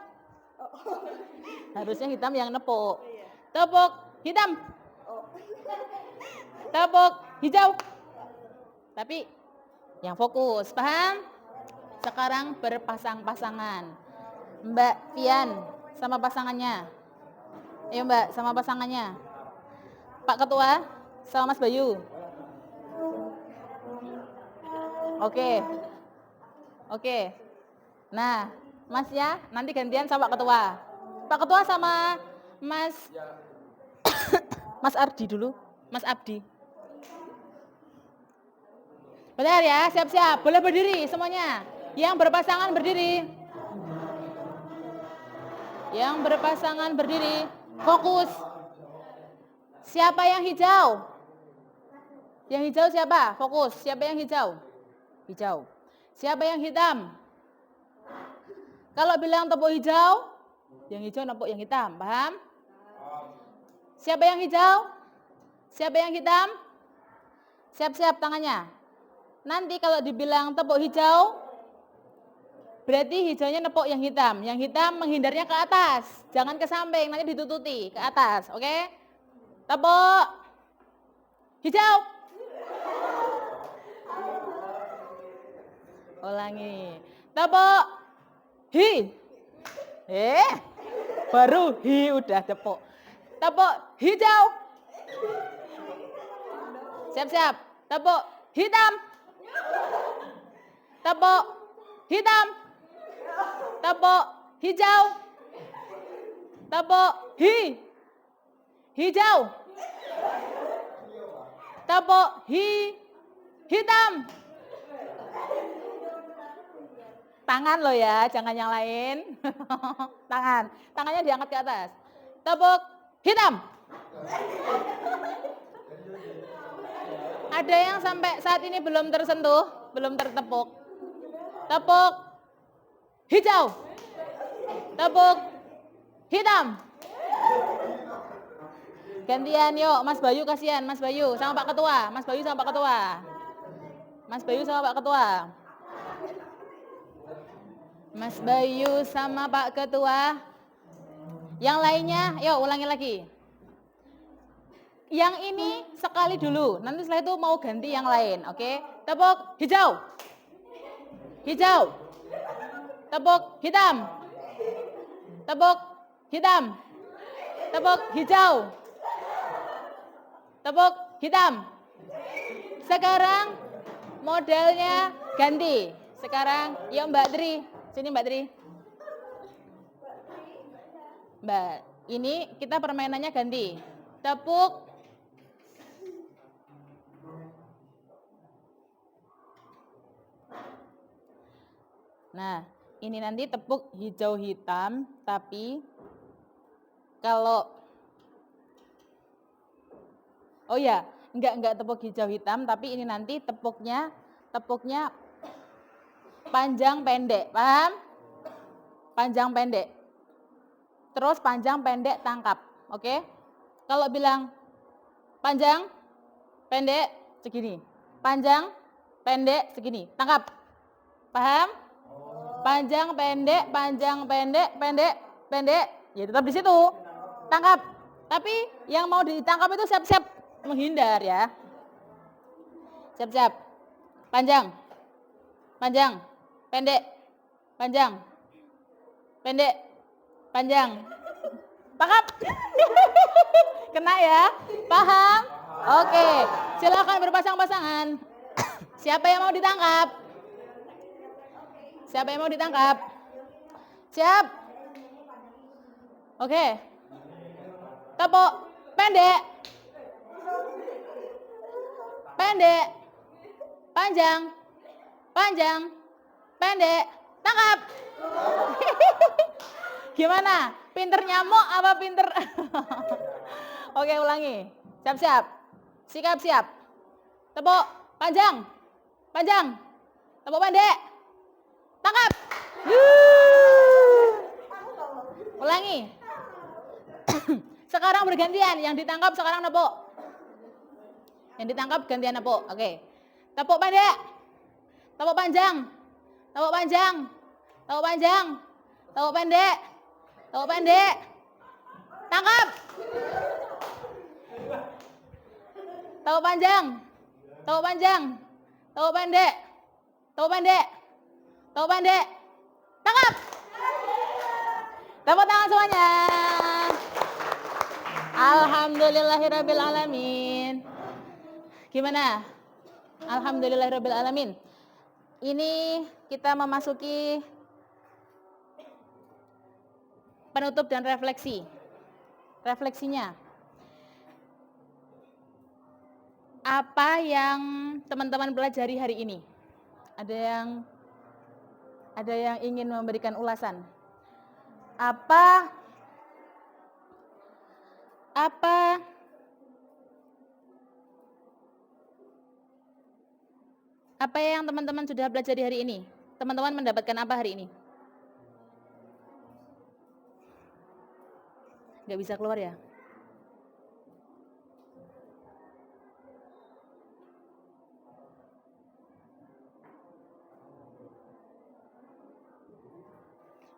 Harusnya hitam yang nepuk. Tepuk hitam. Tepuk hijau. Tapi yang fokus, paham? Sekarang berpasang-pasangan. Mbak Pian sama pasangannya. Ayo Mbak, sama pasangannya. Pak Ketua sama Mas Bayu. Oke. Nah, Masnya nanti gantian sama Pak Ketua. Pak Ketua sama Mas Mas Ardi dulu. Mas Abdi. Benar ya, siap-siap. Boleh berdiri semuanya. Yang berpasangan berdiri. Yang berpasangan berdiri. Fokus. Siapa yang hijau? Yang hijau siapa? Fokus. Siapa yang hijau? Hijau. Siapa yang hitam? Kalau bilang tepuk hijau, yang hijau nepuk yang hitam. Paham? Siapa yang hijau? Siapa yang hitam? Siap-siap tangannya. Nanti kalau dibilang tepuk hijau, berarti hijaunya nepuk yang hitam. Yang hitam menghindarnya ke atas. Jangan ke samping, nanti ditututi. Ke atas, oke? Tepuk hijau. Ulangi. Tepuk baru udah tepuk. Tepuk hijau. Siap-siap. Tepuk hitam. Tepuk hitam. Tepuk hijau. Tepuk hijau. Tepuk hitam. Tangan lo ya, jangan yang lain. Tangannya diangkat ke atas. Tepuk hitam. Ada yang sampai saat ini belum tersentuh, belum tertepuk. Tepuk hijau. Tepuk hitam. Gantian yuk, Mas Bayu kasihan, Mas Bayu sama Pak Ketua. Mas Bayu sama Pak Ketua. Mas Bayu sama Pak Ketua. Mas Bayu sama Pak Ketua. Yang lainnya, yuk ulangi lagi. Yang ini sekali dulu, nanti setelah itu mau ganti yang lain, oke? Tepuk hijau. Hijau. Tepuk hitam. Tepuk hitam. Tepuk hijau. Tepuk hitam. Sekarang modelnya ganti. Sekarang, yuk Mbak Tri. Sini Mbak Tri. Mbak, ini kita permainannya ganti. Tepuk Nah, ini nanti tepuk hijau hitam, tapi kalau enggak tepuk hijau hitam, tapi ini nanti tepuknya panjang pendek, paham? Panjang pendek. Terus panjang pendek tangkap, oke? Kalau bilang panjang pendek segini, panjang pendek segini, tangkap. Paham? Panjang pendek, pendek, ya tetap di situ. Tangkap. Tapi yang mau ditangkap itu siap-siap menghindar ya. Siap-siap. Panjang. Pendek. Panjang. Pendek. Panjang. Tangkap. Kena ya? Paham? Oke. Silakan berpasang-pasangan. Siapa yang mau ditangkap? Siapa yang mau ditangkap? Siap? Oke. Tepuk. Pendek. Pendek. Panjang. Panjang. Pendek. Tangkap. Gimana? Pinter nyamuk apa pinter? Oke, ulangi. Siap-siap. Sikap siap. Tepuk. Panjang. Panjang. Tepuk pendek. Tangkap. Ulangi. Sekarang bergantian. Yang ditangkap sekarang nepuk. Yang ditangkap gantian nepuk. Oke. Tepuk pendek. Tepuk panjang. Tepuk panjang. Tepuk panjang. Tepuk pendek. Tepuk pendek. Tangkap. Tepuk panjang. Tepuk panjang. Tepuk pendek. Tepuk pendek. Tepuk pendek. Tangkap. Tepuk tangan semuanya. Alhamdulillahirabbil alamin. Gimana? Alhamdulillahirabbil alamin. Ini kita memasuki penutup dan refleksi. Refleksinya. Apa yang teman-teman pelajari hari ini? Ada yang ingin memberikan ulasan? Apa yang teman-teman sudah pelajari hari ini? Teman-teman mendapatkan apa hari ini? Nggak bisa keluar ya?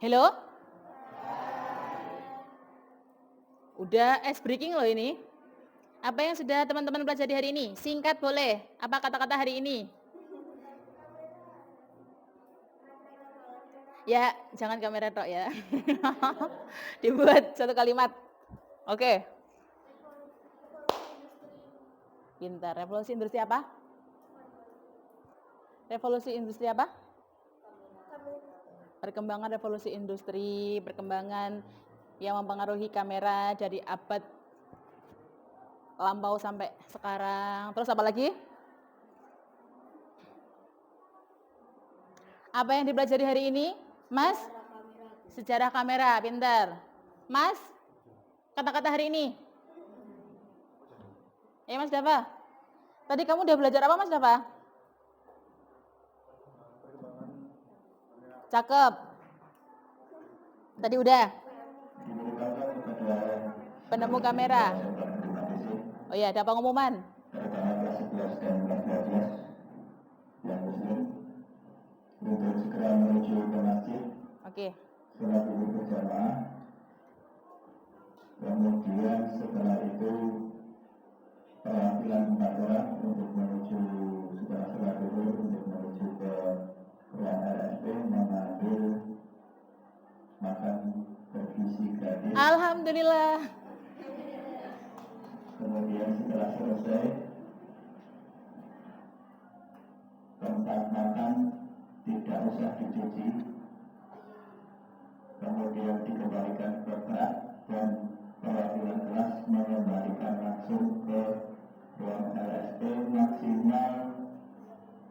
Halo? Udah ice breaking loh ini. Apa yang sudah teman-teman pelajari hari ini? Singkat boleh. Apa kata-kata hari ini? Ya, jangan kamera tok ya. Dibuat satu kalimat. Oke. Pintar. Revolusi industri apa? Revolusi industri apa? Perkembangan revolusi industri, perkembangan yang mempengaruhi kamera dari abad lampau sampai sekarang. Terus apa lagi? Apa yang dipelajari hari ini? Mas? Sejarah kamera, pintar. Mas? Kata-kata hari ini? Ya Mas Dafa? Tadi kamu udah belajar apa Mas Dafa? Cakep. Tadi udah? Penemu kamera. Oh iya, ada pengumuman. Untuk segera menuju ke masjid. Oke. Sholat dulu berjamaah. Kemudian setelah itu perwakilan 4 orang untuk menuju setelah sholat dulu untuk menuju ke ruang RSP mengambil makan bergizi gratis. Alhamdulillah. Kemudian setelah selesai tempat makan tidak usah dicuci, kemudian dikembalikan ke kelas dan perwakilan kelas mengembalikan langsung ke ruang RSP maksimal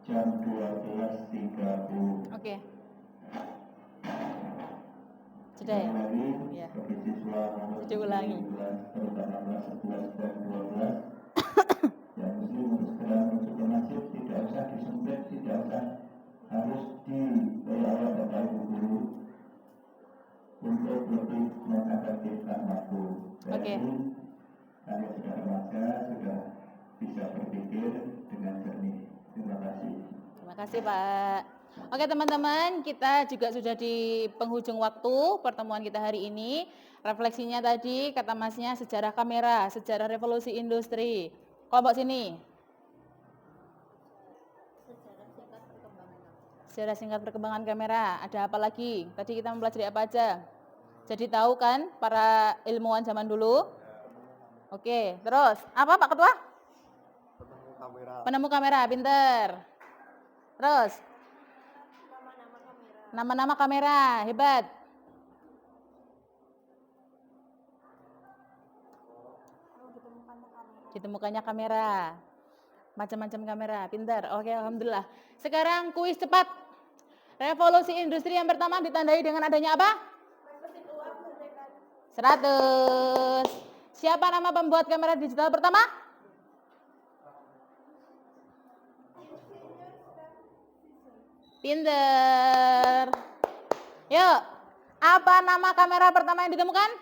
jam 12.30. Oke. Sudah ya? Ya. Bagi siswa nomor Diulangi. 11, terutama kelas 11 dan 12 yang muslim untuk segera menuju ke masjid, tidak usah disempit, tidak usah harus dilayani Bapak Ibu guru untuk lebih mengefektifkan waktu. Oke. Kalian sudah remaja, sudah bisa berpikir dengan jernih. Terima kasih. Terima kasih Pak. Oke teman-teman, kita juga sudah di penghujung waktu pertemuan kita hari ini. Refleksinya tadi, kata Masnya, sejarah kamera, sejarah revolusi industri. Kelompok sini. Sejarah singkat perkembangan kamera. Ada apa lagi? Tadi kita mempelajari apa aja? Jadi tahu kan para ilmuwan zaman dulu? Oke, terus apa Pak Ketua? Penemu kamera, pinter. Terus nama-nama kamera, hebat. Ditemukannya kamera. Macam-macam kamera, pintar. Oke, alhamdulillah. Sekarang kuis cepat. Revolusi industri yang pertama ditandai dengan adanya apa? 100. Siapa nama pembuat kamera digital pertama? Pinter. Yuk, apa nama kamera pertama yang ditemukan?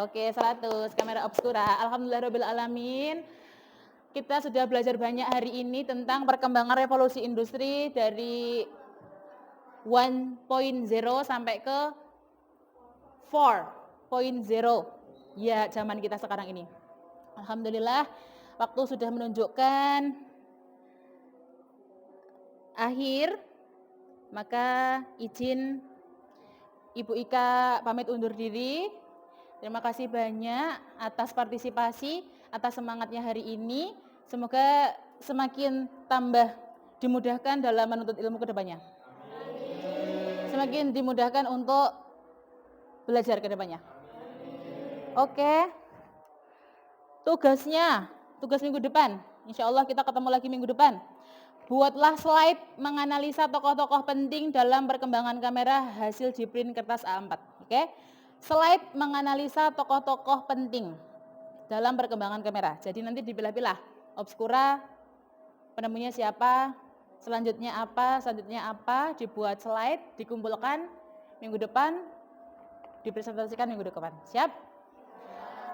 Oke, 100. Kamera obscura. Alhamdulillahirabbil alamin. Kita sudah belajar banyak hari ini tentang perkembangan revolusi industri dari 1.0 sampai ke 4.0. Ya, zaman kita sekarang ini. Alhamdulillah, waktu sudah menunjukkan akhir, maka izin Ibu Ika pamit undur diri. Terima kasih banyak atas partisipasi, atas semangatnya hari ini. Semoga semakin tambah dimudahkan dalam menuntut ilmu ke depannya. Semakin dimudahkan untuk belajar ke depannya. Oke. Tugas minggu depan. Insya Allah kita ketemu lagi minggu depan. Buatlah slide menganalisa tokoh-tokoh penting dalam perkembangan kamera hasil di print kertas A4. Oke? Slide menganalisa tokoh-tokoh penting dalam perkembangan kamera. Jadi nanti dipilah-pilah. Obscura, penemunya siapa, selanjutnya apa, dibuat slide, dikumpulkan minggu depan, dipresentasikan minggu depan. Siap?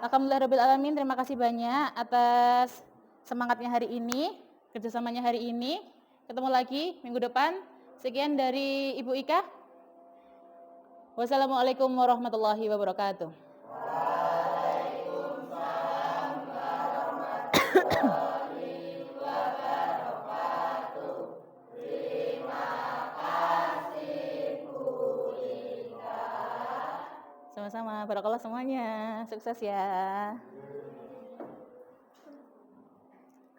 Alhamdulillahirabbil alamin. Terima kasih banyak atas semangatnya hari ini. Kerjasamanya hari ini. Ketemu lagi minggu depan. Sekian dari Ibu Ika. Wassalamualaikum warahmatullahi wabarakatuh. Waalaikumsalam warahmatullahi wabarakatuh. Terima kasih Bu Ika. Sama-sama, barakallah semuanya. Sukses ya.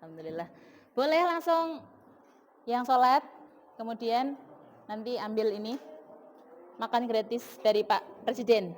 Alhamdulillah. Boleh langsung yang sholat, kemudian nanti ambil ini, makan gratis dari Pak Presiden.